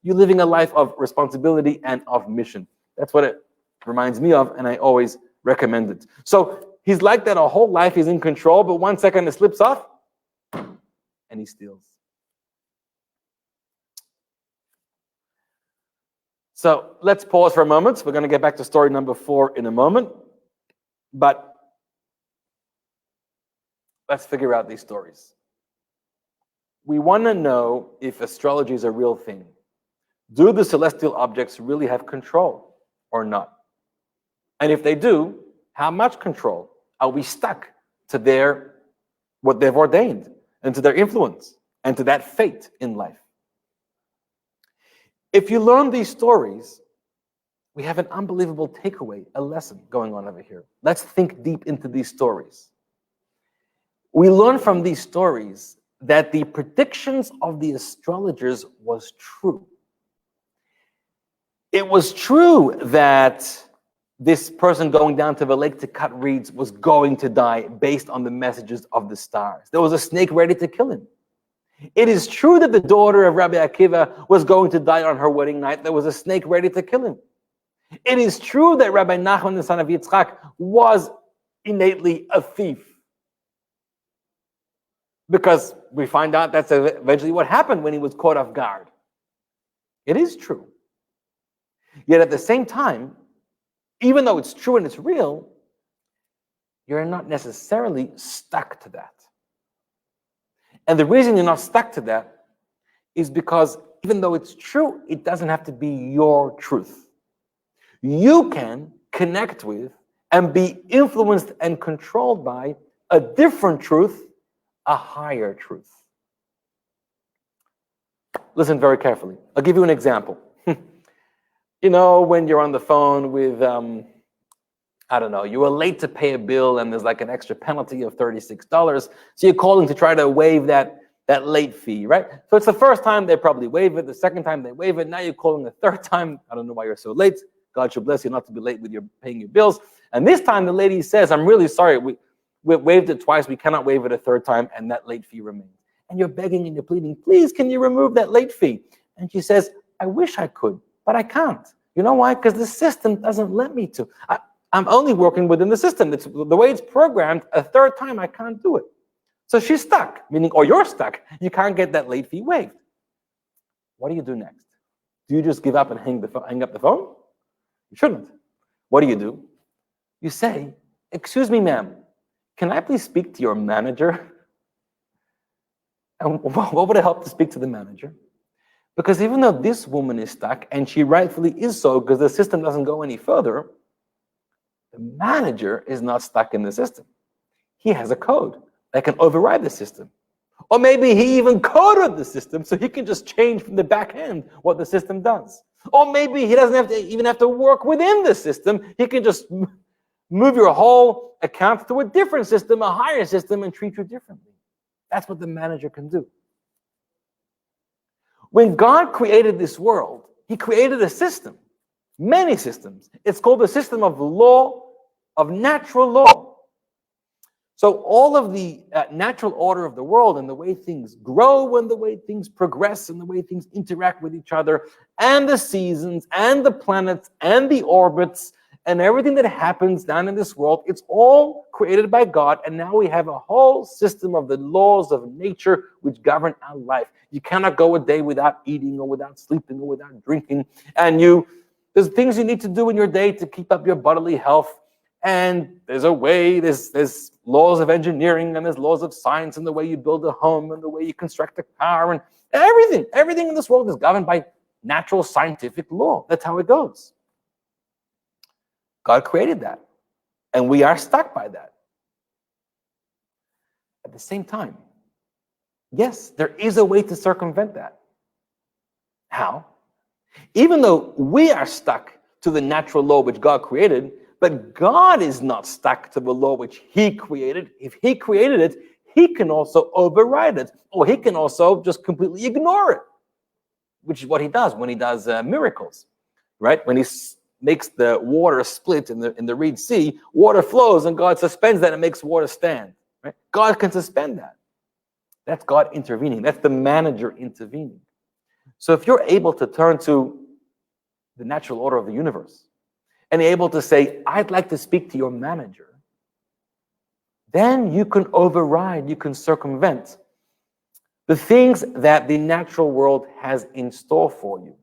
you're living a life of responsibility and of mission. That's what it reminds me of, and I always recommend it. So he's like that a whole life. He's in control, but 1 second it slips off and he steals. So let's pause for a moment. We're going to get back to story number 4 in a moment, but let's figure out these stories. We want to know if astrology is a real thing. Do the celestial objects really have control or not? And if they do, how much control? Are we stuck to what they've ordained, and to their influence, and to that fate in life? If you learn these stories, we have an unbelievable takeaway, a lesson going on over here. Let's think deep into these stories. We learn from these stories that the predictions of the astrologers was true. It was true that this person going down to the lake to cut reeds was going to die based on the messages of the stars. There was a snake ready to kill him. It is true that the daughter of Rabbi Akiva was going to die on her wedding night. There was a snake ready to kill him. It is true that Rabbi Nachman, the son of Yitzchak, was innately a thief, because we find out that's eventually what happened when he was caught off guard. It is true. Yet at the same time, even though it's true and it's real, you're not necessarily stuck to that. And the reason you're not stuck to that is because even though it's true, it doesn't have to be your truth. You can connect with and be influenced and controlled by a different truth, a higher truth. Listen very carefully. I'll give you an example. When you're on the phone with, you were late to pay a bill and there's like an extra penalty of $36. So you're calling to try to waive that late fee, right? So it's the first time they probably waive it. The second time they waive it. Now you're calling the third time. I don't know why you're so late. God should bless you not to be late with your paying your bills. And this time the lady says, I'm really sorry. We waived it twice. We cannot waive it a third time. And that late fee remains. And you're begging and you're pleading, please, can you remove that late fee? And she says, I wish I could, but I can't. You know why? Because the system doesn't let me to. I'm only working within the system. It's the way it's programmed. A third time, I can't do it. So she's stuck, meaning, or you're stuck. You can't get that late fee waived. What do you do next? Do you just give up and hang up the phone? You shouldn't. What do? You say, excuse me, ma'am, can I please speak to your manager? And what would it help to speak to the manager? Because even though this woman is stuck, and she rightfully is so because the system doesn't go any further, the manager is not stuck in the system. He has a code that can override the system. Or maybe he even coded the system so he can just change from the back end what the system does. Or maybe he doesn't even have to work within the system. He can just move your whole account to a different system, a higher system, and treat you differently. That's what the manager can do. When God created this world, he created a system, many systems. It's called the system of law, of natural law. So all of the natural order of the world and the way things grow and the way things progress and the way things interact with each other and the seasons and the planets and the orbits and everything that happens down in this world, it's all created by God. And now we have a whole system of the laws of nature which govern our life. You cannot go a day without eating or without sleeping or without drinking. And there's things you need to do in your day to keep up your bodily health. And there's a way, there's laws of engineering and there's laws of science and the way you build a home and the way you construct a car and everything in this world is governed by natural scientific law. That's how it goes. God created that, and we are stuck by that. At the same time, yes, there is a way to circumvent that. How? Even though we are stuck to the natural law which God created, but God is not stuck to the law which he created. If he created it, he can also override it, or he can also just completely ignore it, which is what he does when he does miracles, right? When he makes the water split in the Red Sea, water flows and God suspends that and makes water stand. Right? God can suspend that. That's God intervening. That's the manager intervening. So if you're able to turn to the natural order of the universe and able to say, I'd like to speak to your manager, then you can override, you can circumvent the things that the natural world has in store for you.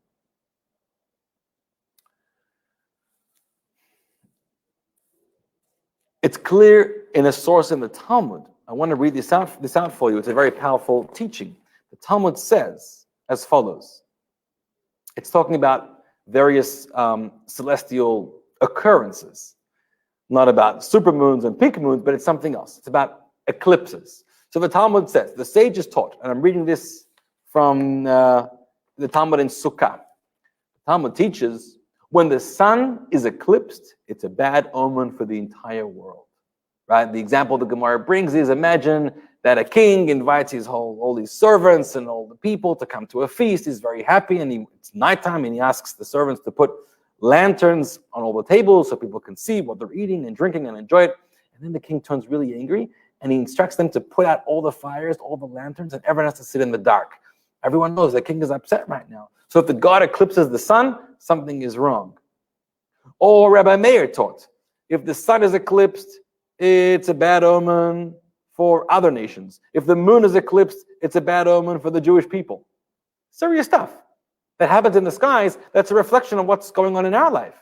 It's clear in a source in the Talmud. I want to read this out for you. It's a very powerful teaching. The Talmud says as follows. It's talking about various celestial occurrences. Not about supermoons and pink moons, but it's something else. It's about eclipses. So the Talmud says, the sages taught, and I'm reading this from the Talmud in Sukkah. The Talmud teaches, when the sun is eclipsed, it's a bad omen for the entire world, right? The example the Gemara brings is, imagine that a king invites all these servants and all the people to come to a feast. He's very happy, and it's nighttime, and he asks the servants to put lanterns on all the tables so people can see what they're eating and drinking and enjoy it. And then the king turns really angry, and he instructs them to put out all the fires, all the lanterns, and everyone has to sit in the dark. Everyone knows the king is upset right now. So if the god eclipses the sun, something is wrong. Or Rabbi Meir taught, if the sun is eclipsed, it's a bad omen for other nations. If the moon is eclipsed, it's a bad omen for the Jewish people. Serious stuff. that happens in the skies that's a reflection of what's going on in our life.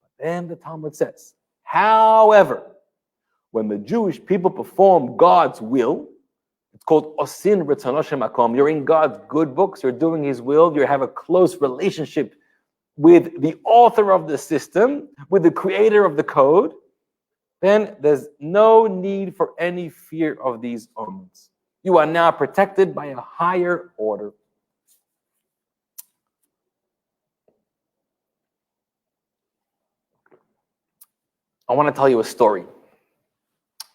But then the Talmud says, however, when the Jewish people perform God's will, it's called Osin Ritzon Makom. You're in God's good books, you're doing His will, you have a close relationship with the author of the system, with the creator of the code, then there's no need for any fear of these omens. You are now protected by a higher order. I want to tell you a story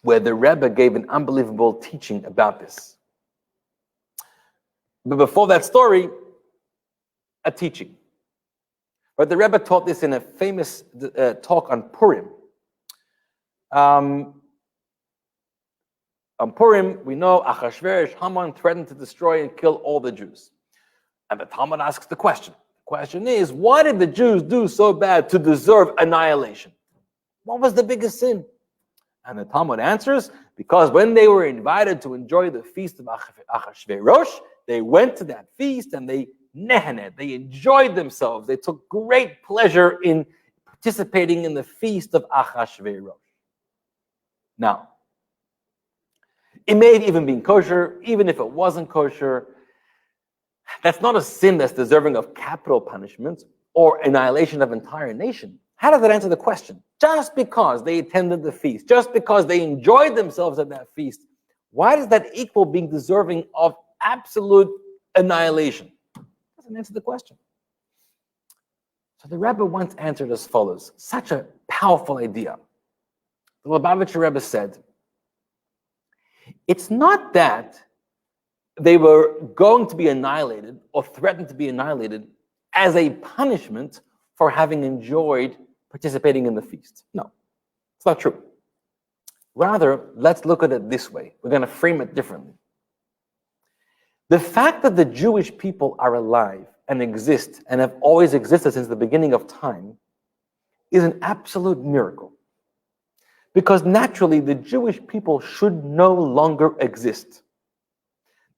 where the Rebbe gave an unbelievable teaching about this. But before that story, a teaching. But the Rebbe taught this in a famous talk on Purim. On Purim, we know Achashverosh, Haman threatened to destroy and kill all the Jews. And the Talmud asks the question. The question is, why did the Jews do so bad to deserve annihilation? What was the biggest sin? And the Talmud answers, because when they were invited to enjoy the feast of Achashverosh, they went to that feast and they enjoyed themselves. They took great pleasure in participating in the feast of Achashverosh. Now, it may have even been kosher, even if it wasn't kosher. That's not a sin that's deserving of capital punishment or annihilation of entire nation. How does that answer the question? Just because they attended the feast, just because they enjoyed themselves at that feast, why does that equal being deserving of absolute annihilation? Doesn't answer the question. So the Rebbe once answered as follows, such a powerful idea. The Lubavitcher Rebbe said, it's not that they were going to be annihilated or threatened to be annihilated as a punishment for having enjoyed participating in the feast. No, it's not true. Rather, let's look at it this way. We're going to frame it differently. The fact that the Jewish people are alive and exist and have always existed since the beginning of time is an absolute miracle. Because naturally, the Jewish people should no longer exist.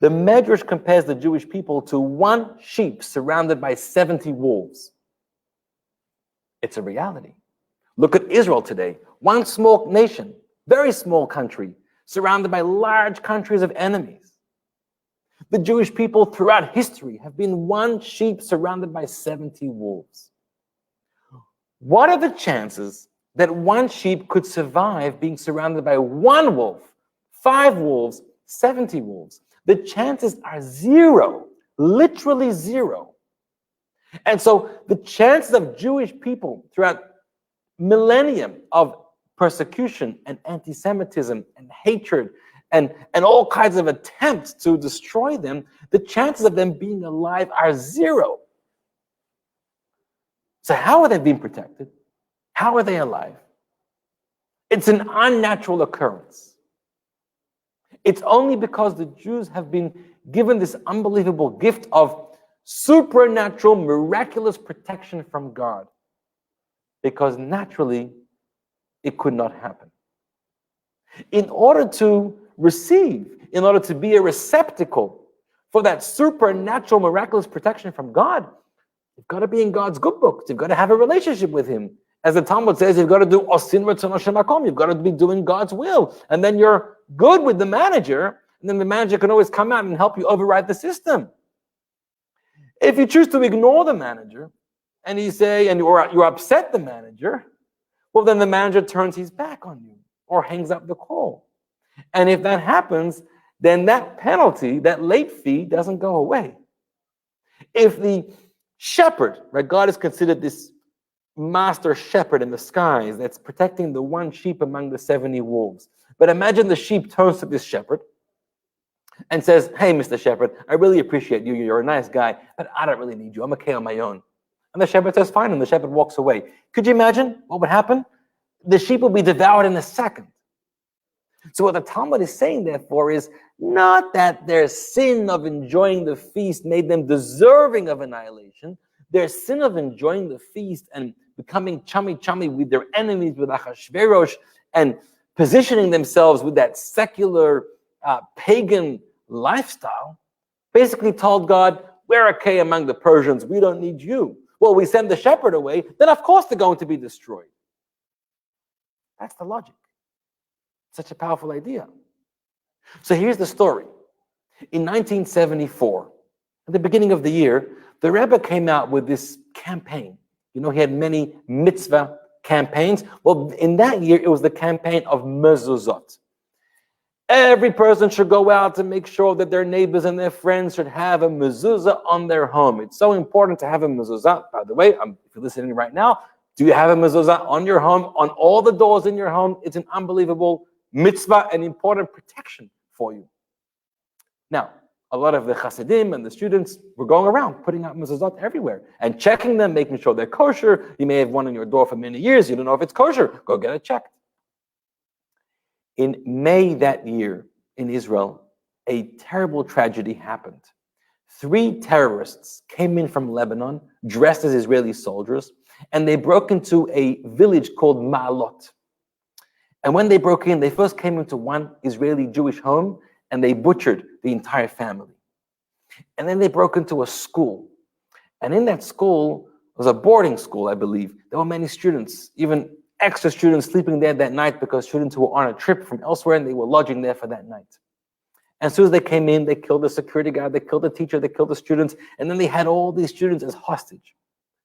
The Medrash compares the Jewish people to one sheep surrounded by 70 wolves. It's a reality. Look at Israel today. One small nation, very small country, surrounded by large countries of enemies. The Jewish people throughout history have been one sheep surrounded by 70 wolves. What are the chances that one sheep could survive being surrounded by one wolf, 5 wolves, 70 wolves? The chances are zero, literally zero. And so the chances of Jewish people throughout millennium of persecution and anti-Semitism and hatred and all kinds of attempts to destroy them, the chances of them being alive are zero. So how are they being protected? How are they alive? It's an unnatural occurrence. It's only because the Jews have been given this unbelievable gift of supernatural, miraculous protection from God. Because naturally, it could not happen. In order to receive, in order to be a receptacle for that supernatural, miraculous protection from God, you've got to be in God's good books. You've got to have a relationship with Him. As the Talmud says, you've got to do osin ratzon Hashem makom. You've got to be doing God's will. And then you're good with the manager, and then the manager can always come out and help you override the system. If you choose to ignore the manager, and you're upset the manager, well, then the manager turns his back on you or hangs up the call. And if that happens, then that penalty, that late fee, doesn't go away. If the shepherd, right, God is considered this master shepherd in the skies that's protecting the one sheep among the 70 wolves. But imagine the sheep turns to this shepherd and says, hey, Mr. Shepherd, I really appreciate you. You're a nice guy, but I don't really need you. I'm okay on my own. And the shepherd says, fine, and the shepherd walks away. Could you imagine what would happen? The sheep will be devoured in a second. So what the Talmud is saying, therefore, is not that their sin of enjoying the feast made them deserving of annihilation. Their sin of enjoying the feast and becoming chummy with their enemies, with Achashverosh, and positioning themselves with that secular pagan lifestyle, basically told God, We're okay among the Persians. We don't need you. Well, we send the shepherd away, then of course they're going to be destroyed. That's the logic. Such a powerful idea. So here's the story. In 1974, at the beginning of the year, the Rebbe came out with this campaign. You know, he had many mitzvah campaigns. Well, in that year, it was the campaign of mezuzot. Every person should go out to make sure that their neighbors and their friends should have a mezuzah on their home. It's so important to have a mezuzah. By the way, if you're listening right now, do you have a mezuzah on your home, on all the doors in your home? It's an unbelievable mitzvah and important protection for you. Now, a lot of the Hasidim and the students were going around putting out mezuzot everywhere and checking them, making sure they're kosher. You may have one on your door for many years. You don't know if it's kosher. Go get it checked. In May that year in Israel, a terrible tragedy happened. 3 terrorists came in from Lebanon dressed as Israeli soldiers, and they broke into a village called Ma'alot. And when they broke in, they first came into one Israeli Jewish home and they butchered the entire family. And then they broke into a school. And in that school, it was a boarding school, I believe. There were many students, even extra students sleeping there that night because students who were on a trip from elsewhere and they were lodging there for that night. And as soon as they came in, they killed the security guard, they killed the teacher, they killed the students, and then they had all these students as hostage.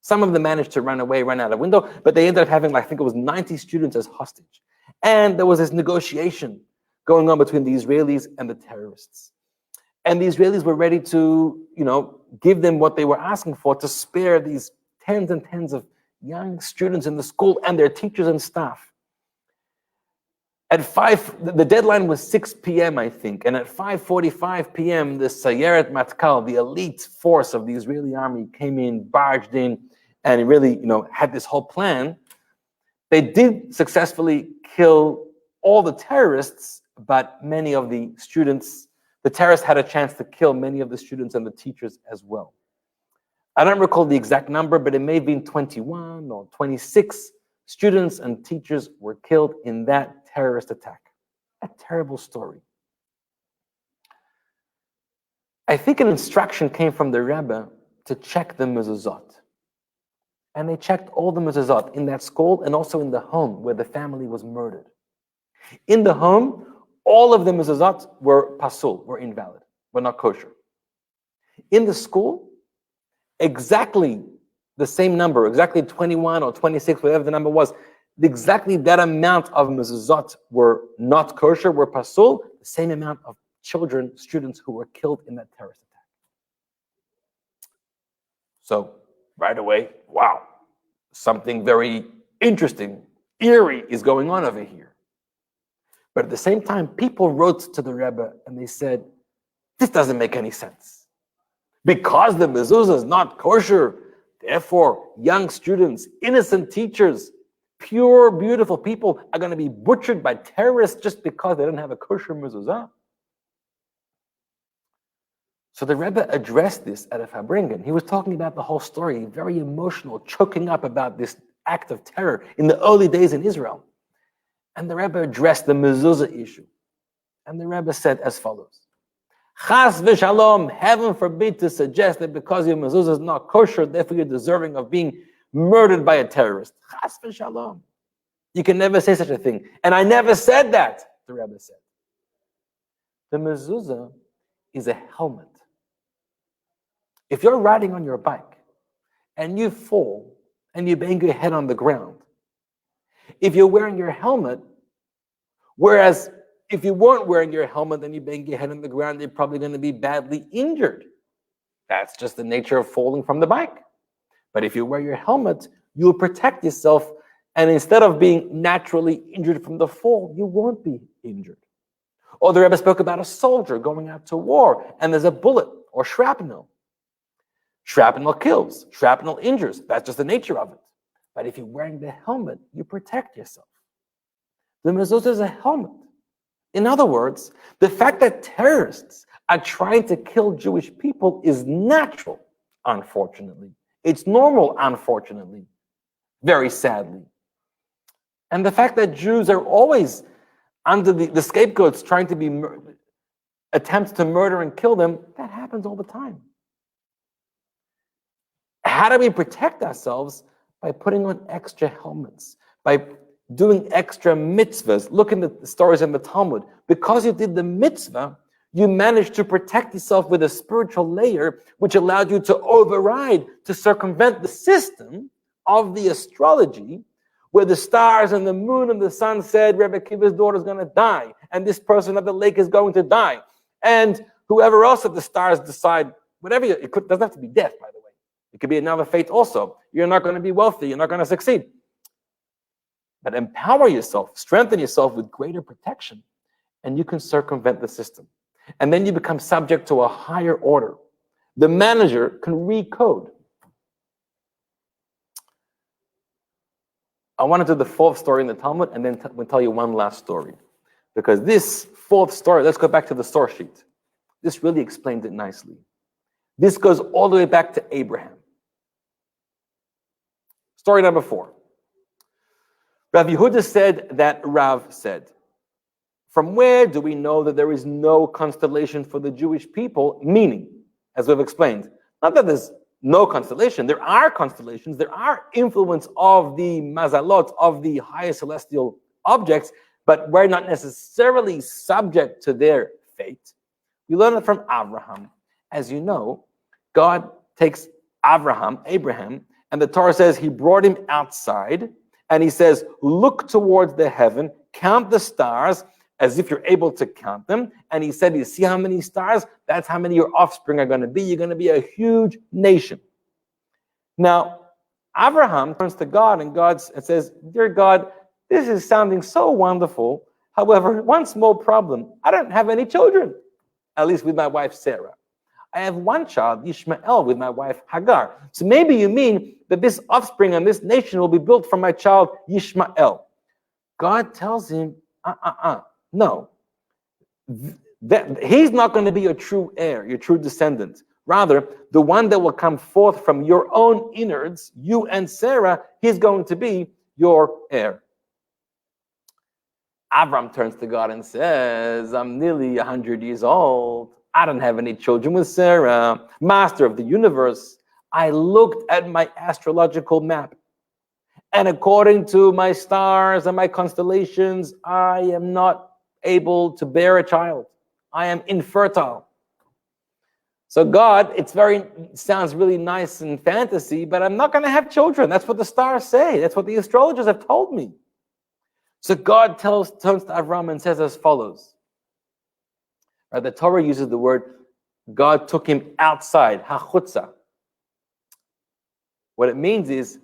Some of them managed to run away, run out a window, but they ended up having, I think it was 90 students as hostage. And there was this negotiation going on between the Israelis and the terrorists. And the Israelis were ready to, give them what they were asking for, to spare these tens and tens of young students in the school and their teachers and staff. At 5, the deadline was 6 p.m., I think. And at 5:45 p.m., the Sayeret Matkal, the elite force of the Israeli army, came in, barged in, and really, had this whole plan. They did successfully kill all the terrorists, but many of the students, the terrorists had a chance to kill many of the students and the teachers as well. I don't recall the exact number, but it may have been 21 or 26 students and teachers were killed in that terrorist attack. A terrible story. I think an instruction came from the Rebbe to check the mezuzot. And they checked all the mezuzot in that school and also in the home where the family was murdered. In the home, all of the mezuzot were pasul, were invalid, were not kosher. In the school, exactly the same number, exactly 21 or 26, whatever the number was, exactly that amount of mezuzot were not kosher, were pasul, the same amount of children, students who were killed in that terrorist attack. So, right away, wow, something very interesting, eerie is going on over here. But at the same time, people wrote to the Rebbe and they said, this doesn't make any sense. Because the mezuzah is not kosher, therefore, young students, innocent teachers, pure, beautiful people are going to be butchered by terrorists just because they don't have a kosher mezuzah. So the Rebbe addressed this at a Fabringen. He was talking about the whole story, very emotional, choking up about this act of terror in the early days in Israel. And the Rebbe addressed the mezuzah issue. And the Rebbe said as follows: Chas v'shalom, heaven forbid to suggest that because your mezuzah is not kosher, therefore you're deserving of being murdered by a terrorist. Chas v'shalom. You can never say such a thing. And I never said that, the Rebbe said. The mezuzah is a helmet. If you're riding on your bike and you fall and you bang your head on the ground, if you're wearing your helmet, whereas if you weren't wearing your helmet and you bang your head on the ground, you're probably going to be badly injured. That's just the nature of falling from the bike. But if you wear your helmet, you'll protect yourself, and instead of being naturally injured from the fall, you won't be injured. Or the Rebbe spoke about a soldier going out to war, and there's a bullet or shrapnel. Shrapnel kills, shrapnel injures. That's just the nature of it. But if you're wearing the helmet, you protect yourself. The mezuzah is a helmet. In other words, the fact that terrorists are trying to kill Jewish people is natural, unfortunately. It's normal, unfortunately, very sadly. And the fact that Jews are always under the scapegoats trying to be attempts to murder and kill them, that happens all the time. how do we protect ourselves? By putting on extra helmets, by doing extra mitzvahs. Look in the stories in the Talmud. Because you did the mitzvah, you managed to protect yourself with a spiritual layer, which allowed you to override, to circumvent the system of the astrology, where the stars and the moon and the sun said, Rabbi Kiva's daughter is going to die, and this person at the lake is going to die. And whoever else at the stars decide, whatever, doesn't have to be death, by the way. It could be another fate also. You're not going to be wealthy. You're not going to succeed. But empower yourself, strengthen yourself with greater protection, and you can circumvent the system. And then you become subject to a higher order. The manager can recode. I want to do the fourth story in the Talmud, and then we'll tell you one last story. Because this fourth story, let's go back to the source sheet. This really explains it nicely. This goes all the way back to Abraham. Story number 4. Rav Yehuda said that Rav said, from where do we know that there is no constellation for the Jewish people? Meaning, as we've explained, not that there's no constellation. There are constellations. There are influence of the mazalot, of the higher celestial objects, but we're not necessarily subject to their fate. We learn it from Avraham. As you know, God takes Abraham, and the Torah says he brought him outside, and he says, look towards the heaven, count the stars, as if you're able to count them. And he said, you see how many stars? That's how many your offspring are going to be. You're going to be a huge nation. Now, Avraham turns to God, and God says, dear God, this is sounding so wonderful. However, one small problem. I don't have any children, at least with my wife, Sarah. I have one child, Ishmael, with my wife, Hagar. So maybe you mean that this offspring and this nation will be built from my child, Ishmael. God tells him, no. He's not going to be your true heir, your true descendant. Rather, the one that will come forth from your own innards, you and Sarah, he's going to be your heir. Avram turns to God and says, I'm nearly 100 years old. I don't have any children with Sarah, master of the universe. I looked at my astrological map, and according to my stars and my constellations, I am not able to bear a child. I am infertile. So God, it sounds really nice in fantasy, but I'm not going to have children. That's what the stars say. That's what the astrologers have told me. So God turns to Avraham and says as follows. The Torah uses the word, God took him outside, hachutza. What it means is,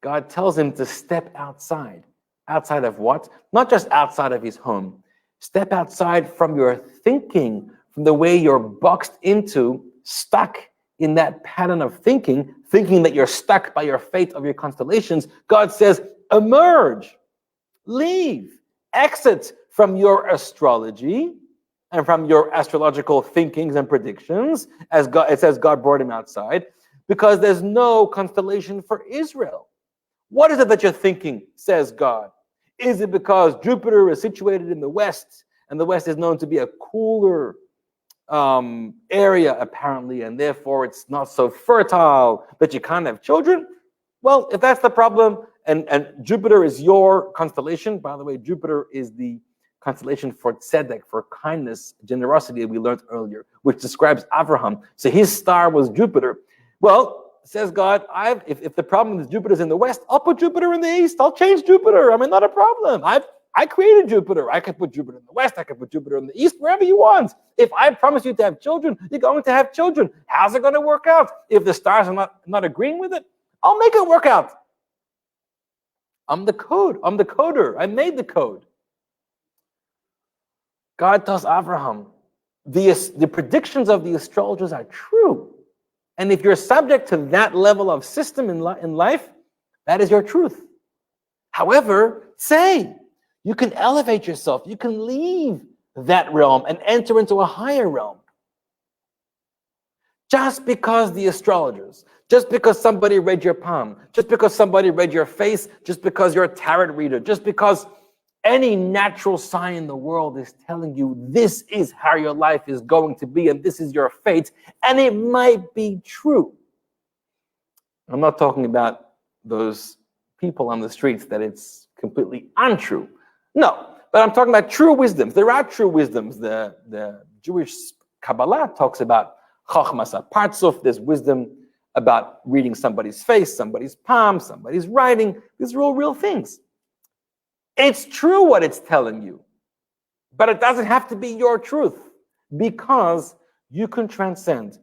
God tells him to step outside. Outside of what? Not just outside of his home. Step outside from your thinking, from the way you're boxed into, stuck in that pattern of thinking that you're stuck by your fate of your constellations. God says, emerge, leave, exit from your astrology and from your astrological thinkings and predictions, as God, it says God brought him outside, because there's no constellation for Israel. What is it that you're thinking, says God? Is it because Jupiter is situated in the west, and the west is known to be a cooler area, apparently, and therefore it's not so fertile that you can't have children? Well, if that's the problem, and Jupiter is your constellation, by the way, Jupiter is the constellation for tzedek, for kindness, generosity, we learned earlier, which describes Avraham. So his star was Jupiter. Well, says God, if the problem is Jupiter's in the west, I'll put Jupiter in the east. I'll change Jupiter. I mean, not a problem. I created Jupiter. I can put Jupiter in the west. I can put Jupiter in the east, wherever you want. If I promise you to have children, you're going to have children. How's it going to work out? If the stars are not agreeing with it, I'll make it work out. I'm the code. I'm the coder. I made the code. God tells Avraham, the predictions of the astrologers are true. And if you're subject to that level of system in life, that is your truth. However, you can elevate yourself. You can leave that realm and enter into a higher realm. Just because the astrologers, just because somebody read your palm, just because somebody read your face, just because you're a tarot reader, just because any natural sign in the world is telling you this is how your life is going to be and this is your fate, and it might be true. I'm not talking about those people on the streets that it's completely untrue. No, but I'm talking about true wisdoms. There are true wisdoms. The Jewish Kabbalah talks about Chachmas HaPartzuf. There's wisdom about reading somebody's face, somebody's palm, somebody's writing. These are all real things. It's true what it's telling you, but it doesn't have to be your truth, because you can transcend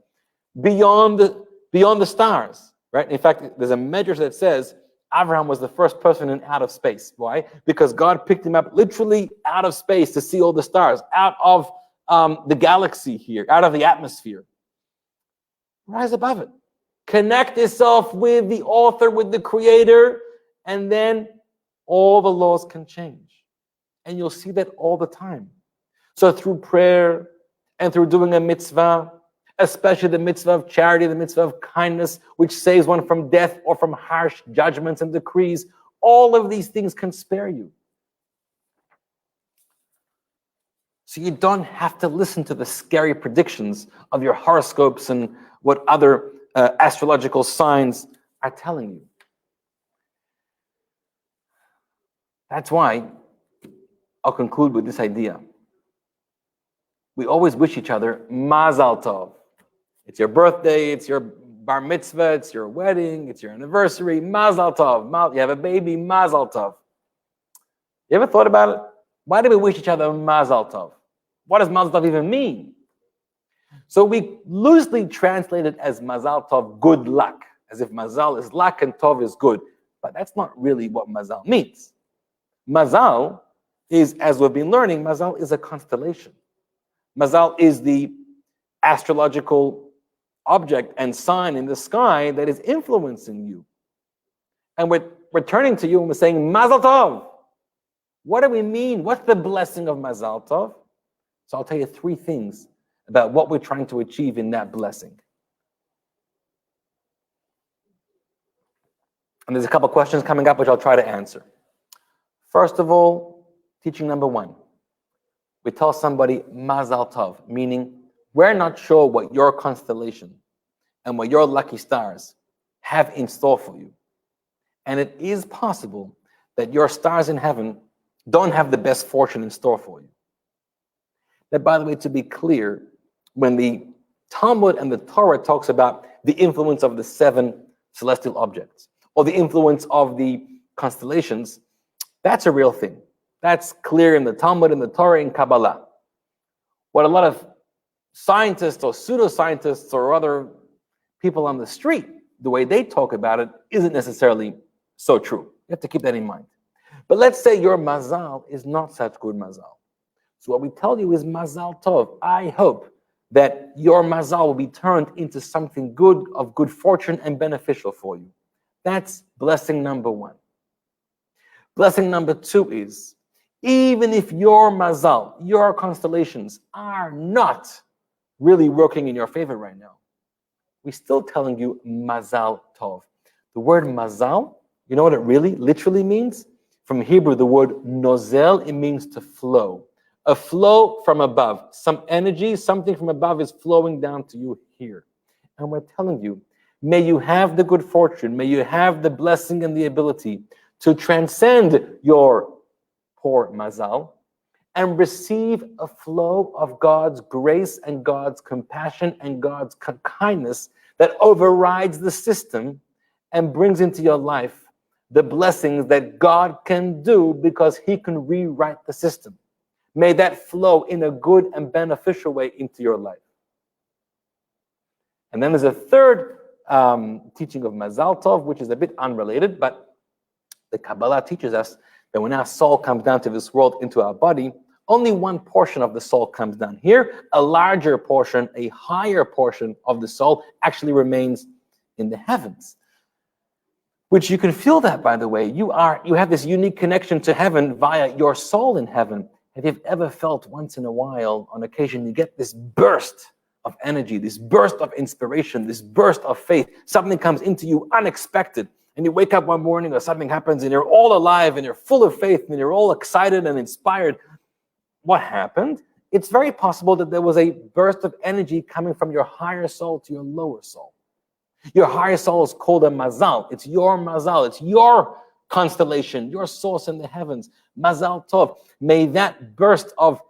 beyond the stars, right? In fact, there's a medrash that says Avraham was the first person in outer space. Why? Because God picked him up literally out of space to see all the stars, out of the galaxy here, out of the atmosphere. Rise above it. Connect yourself with the author, with the creator, and then all the laws can change. And you'll see that all the time. So through prayer and through doing a mitzvah, especially the mitzvah of charity, the mitzvah of kindness, which saves one from death or from harsh judgments and decrees, all of these things can spare you. So you don't have to listen to the scary predictions of your horoscopes and what other astrological signs are telling you. That's why I'll conclude with this idea. We always wish each other Mazal Tov. It's your birthday, it's your bar mitzvah, it's your wedding, it's your anniversary, Mazal Tov. You have a baby, Mazal Tov. You ever thought about it? Why do we wish each other Mazal Tov? What does Mazal Tov even mean? So we loosely translate it as Mazal Tov, good luck, as if Mazal is luck and Tov is good. But that's not really what Mazal means. Mazal is, as we've been learning, Mazal is a constellation. Mazal is the astrological object and sign in the sky that is influencing you. And we're turning to you and we're saying, Mazal Tov. What do we mean? What's the blessing of Mazal Tov? So I'll tell you 3 things about what we're trying to achieve in that blessing. And there's a couple questions coming up which I'll try to answer. First of all, teaching number 1. We tell somebody Mazal Tov, meaning we're not sure what your constellation and what your lucky stars have in store for you. And it is possible that your stars in heaven don't have the best fortune in store for you. That, by the way, to be clear, when the Talmud and the Torah talks about the influence of the 7 celestial objects or the influence of the constellations, that's a real thing. That's clear in the Talmud and the Torah and Kabbalah. What a lot of scientists or pseudoscientists or other people on the street, the way they talk about it, isn't necessarily so true. You have to keep that in mind. But let's say your mazal is not such good mazal. So what we tell you is Mazal Tov. I hope that your mazal will be turned into something good, of good fortune and beneficial for you. That's blessing number 1. Blessing number 2 is, even if your mazal, your constellations are not really working in your favor right now, we're still telling you Mazal Tov. The word mazal, you know what it really, literally means? From Hebrew, the word nozel, it means to flow. A flow from above. Some energy, something from above is flowing down to you here. And we're telling you, may you have the good fortune, may you have the blessing and the ability to transcend your poor mazal and receive a flow of God's grace and God's compassion and God's kindness that overrides the system and brings into your life the blessings that God can do because he can rewrite the system. May that flow in a good and beneficial way into your life. And then there's a third teaching of Mazal Tov, which is a bit unrelated, but the Kabbalah teaches us that when our soul comes down to this world into our body, only one portion of the soul comes down here. A larger portion, a higher portion of the soul actually remains in the heavens. Which you can feel that, by the way. You have this unique connection to heaven via your soul in heaven. Have you ever felt once in a while, on occasion, you get this burst of energy, this burst of inspiration, this burst of faith. Something comes into you unexpected, and you wake up one morning or something happens and you're all alive and you're full of faith and you're all excited and inspired. What happened? It's very possible that there was a burst of energy coming from your higher soul to your lower soul. Your higher soul is called a mazal. It's your mazal. It's your constellation, your source in the heavens. Mazal tov. May that burst of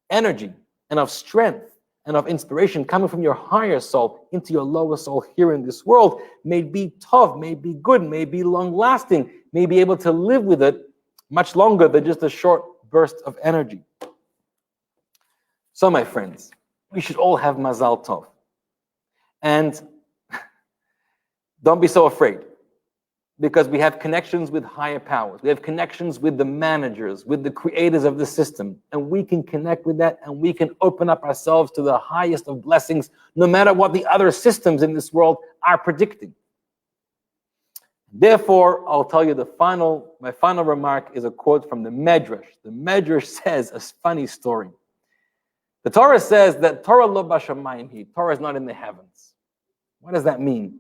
energy and of strength and of inspiration coming from your higher soul into your lower soul here in this world may be tov, may be good, may be long-lasting, may be able to live with it much longer than just a short burst of energy. So, my friends, we should all have mazal tov. And don't be so afraid, because we have connections with higher powers. We have connections with the managers, with the creators of the system, and we can connect with that, and we can open up ourselves to the highest of blessings, no matter what the other systems in this world are predicting. Therefore, I'll tell you my final remark is a quote from the Medrash. The Medrash says a funny story. The Torah says that Torah lo bashamayim hi, Torah is not in the heavens. What does that mean?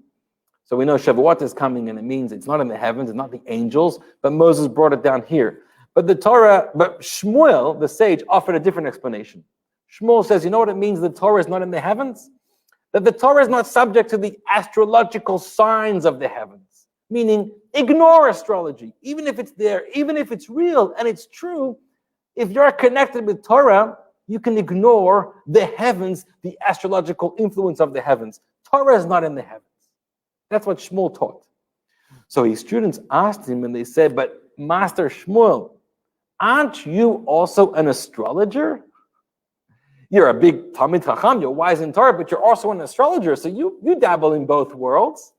So we know Shavuot is coming, and it means it's not in the heavens, it's not the angels, but Moses brought it down here. But Shmuel, the sage, offered a different explanation. Shmuel says, you know what it means the Torah is not in the heavens? That the Torah is not subject to the astrological signs of the heavens. Meaning, ignore astrology, even if it's there, even if it's real and it's true. If you're connected with Torah, you can ignore the heavens, the astrological influence of the heavens. Torah is not in the heavens. That's what Shmuel taught. So his students asked him, and they said, but Master Shmuel, aren't you also an astrologer? You're a big Talmud Chacham, you're wise in Torah, but you're also an astrologer, so you dabble in both worlds.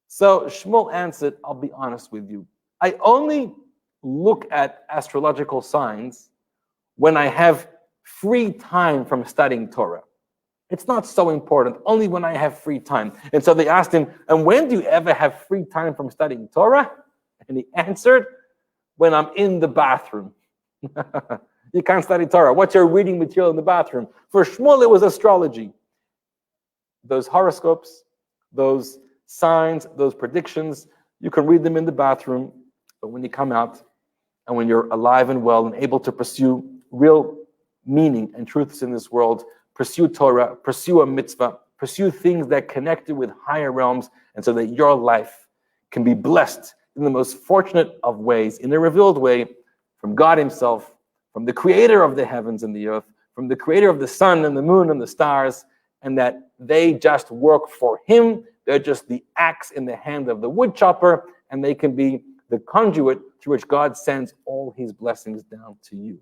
So Shmuel answered, I'll be honest with you. I only look at astrological signs when I have free time from studying Torah. It's not so important, only when I have free time. And so they asked him, and when do you ever have free time from studying Torah? And he answered, when I'm in the bathroom. You can't study Torah. What's your reading material in the bathroom? For Shmuel, it was astrology. Those horoscopes, those signs, those predictions, you can read them in the bathroom, but when you come out and when you're alive and well and able to pursue real meaning and truths in this world, pursue Torah, pursue a mitzvah, pursue things that connect you with higher realms, and so that your life can be blessed in the most fortunate of ways, in a revealed way, from God himself, from the creator of the heavens and the earth, from the creator of the sun and the moon and the stars, and that they just work for him. They're just the axe in the hand of the wood chopper, and they can be the conduit through which God sends all his blessings down to you.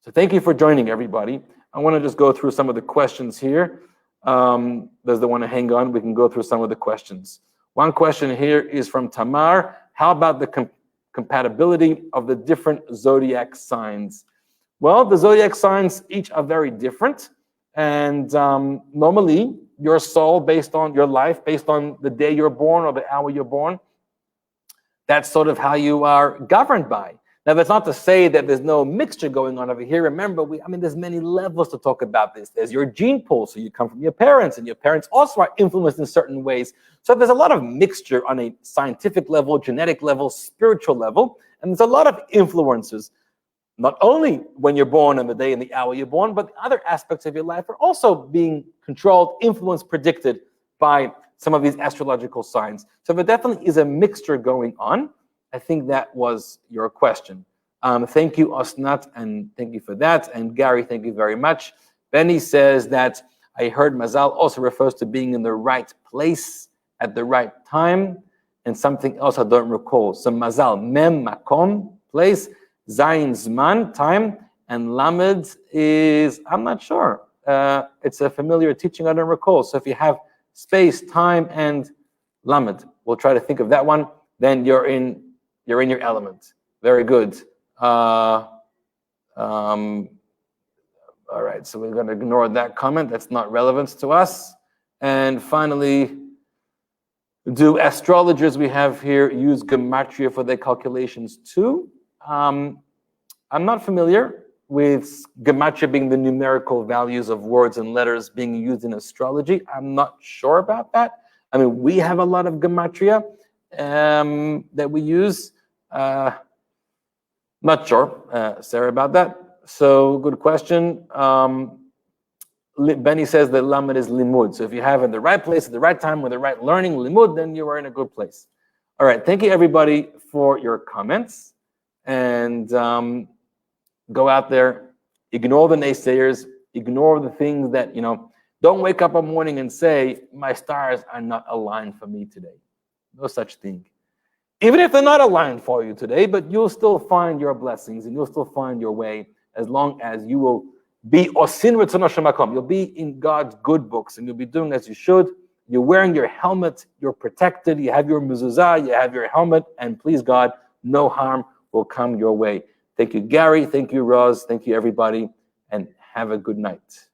So thank you for joining, everybody. I want to just go through some of the questions here. Those that want to hang on, we can go through some of the questions. One question here is from Tamar. How about the compatibility of the different zodiac signs? Well, the zodiac signs each are very different. And normally, your soul, based on your life, based on the day you're born or the hour you're born, that's sort of how you are governed by. Now, that's not to say that there's no mixture going on over here. Remember, there's many levels to talk about this. There's your gene pool, so you come from your parents, and your parents also are influenced in certain ways. So there's a lot of mixture on a scientific level, genetic level, spiritual level, and there's a lot of influences, not only when you're born and the day and the hour you're born, but other aspects of your life are also being controlled, influenced, predicted by some of these astrological signs. So there definitely is a mixture going on. I think that was your question. Thank you, Osnat, and thank you for that. And Gary, thank you very much. Benny says that I heard Mazal also refers to being in the right place at the right time, and something else I don't recall. So Mazal, Mem, Makom, place, Zayin, Zman, time, and Lamed is, I'm not sure. It's a familiar teaching I don't recall. So if you have space, time, and Lamed, we'll try to think of that one. Then you're in your element. Very good. All right, so we're going to ignore that comment. That's not relevant to us. And finally, do astrologers we have here use gematria for their calculations too? I'm not familiar with gematria being the numerical values of words and letters being used in astrology. I'm not sure about that. I mean, we have a lot of gematria that we use. Not sure, Sarah, about that. So good question. Benny says that lamed is limud. So if you have it in the right place, at the right time, with the right learning, limud, then you are in a good place. All right, thank you everybody for your comments. And go out there, ignore the naysayers, ignore the things that, don't wake up one morning and say, my stars are not aligned for me today. No such thing. Even if they're not aligned for you today, but you'll still find your blessings and you'll still find your way as long as you will be osin r'tzono shel makom. You'll be in God's good books and you'll be doing as you should. You're wearing your helmet, you're protected, you have your mezuzah, you have your helmet, and please God, no harm will come your way. Thank you, Gary. Thank you, Roz. Thank you, everybody, and have a good night.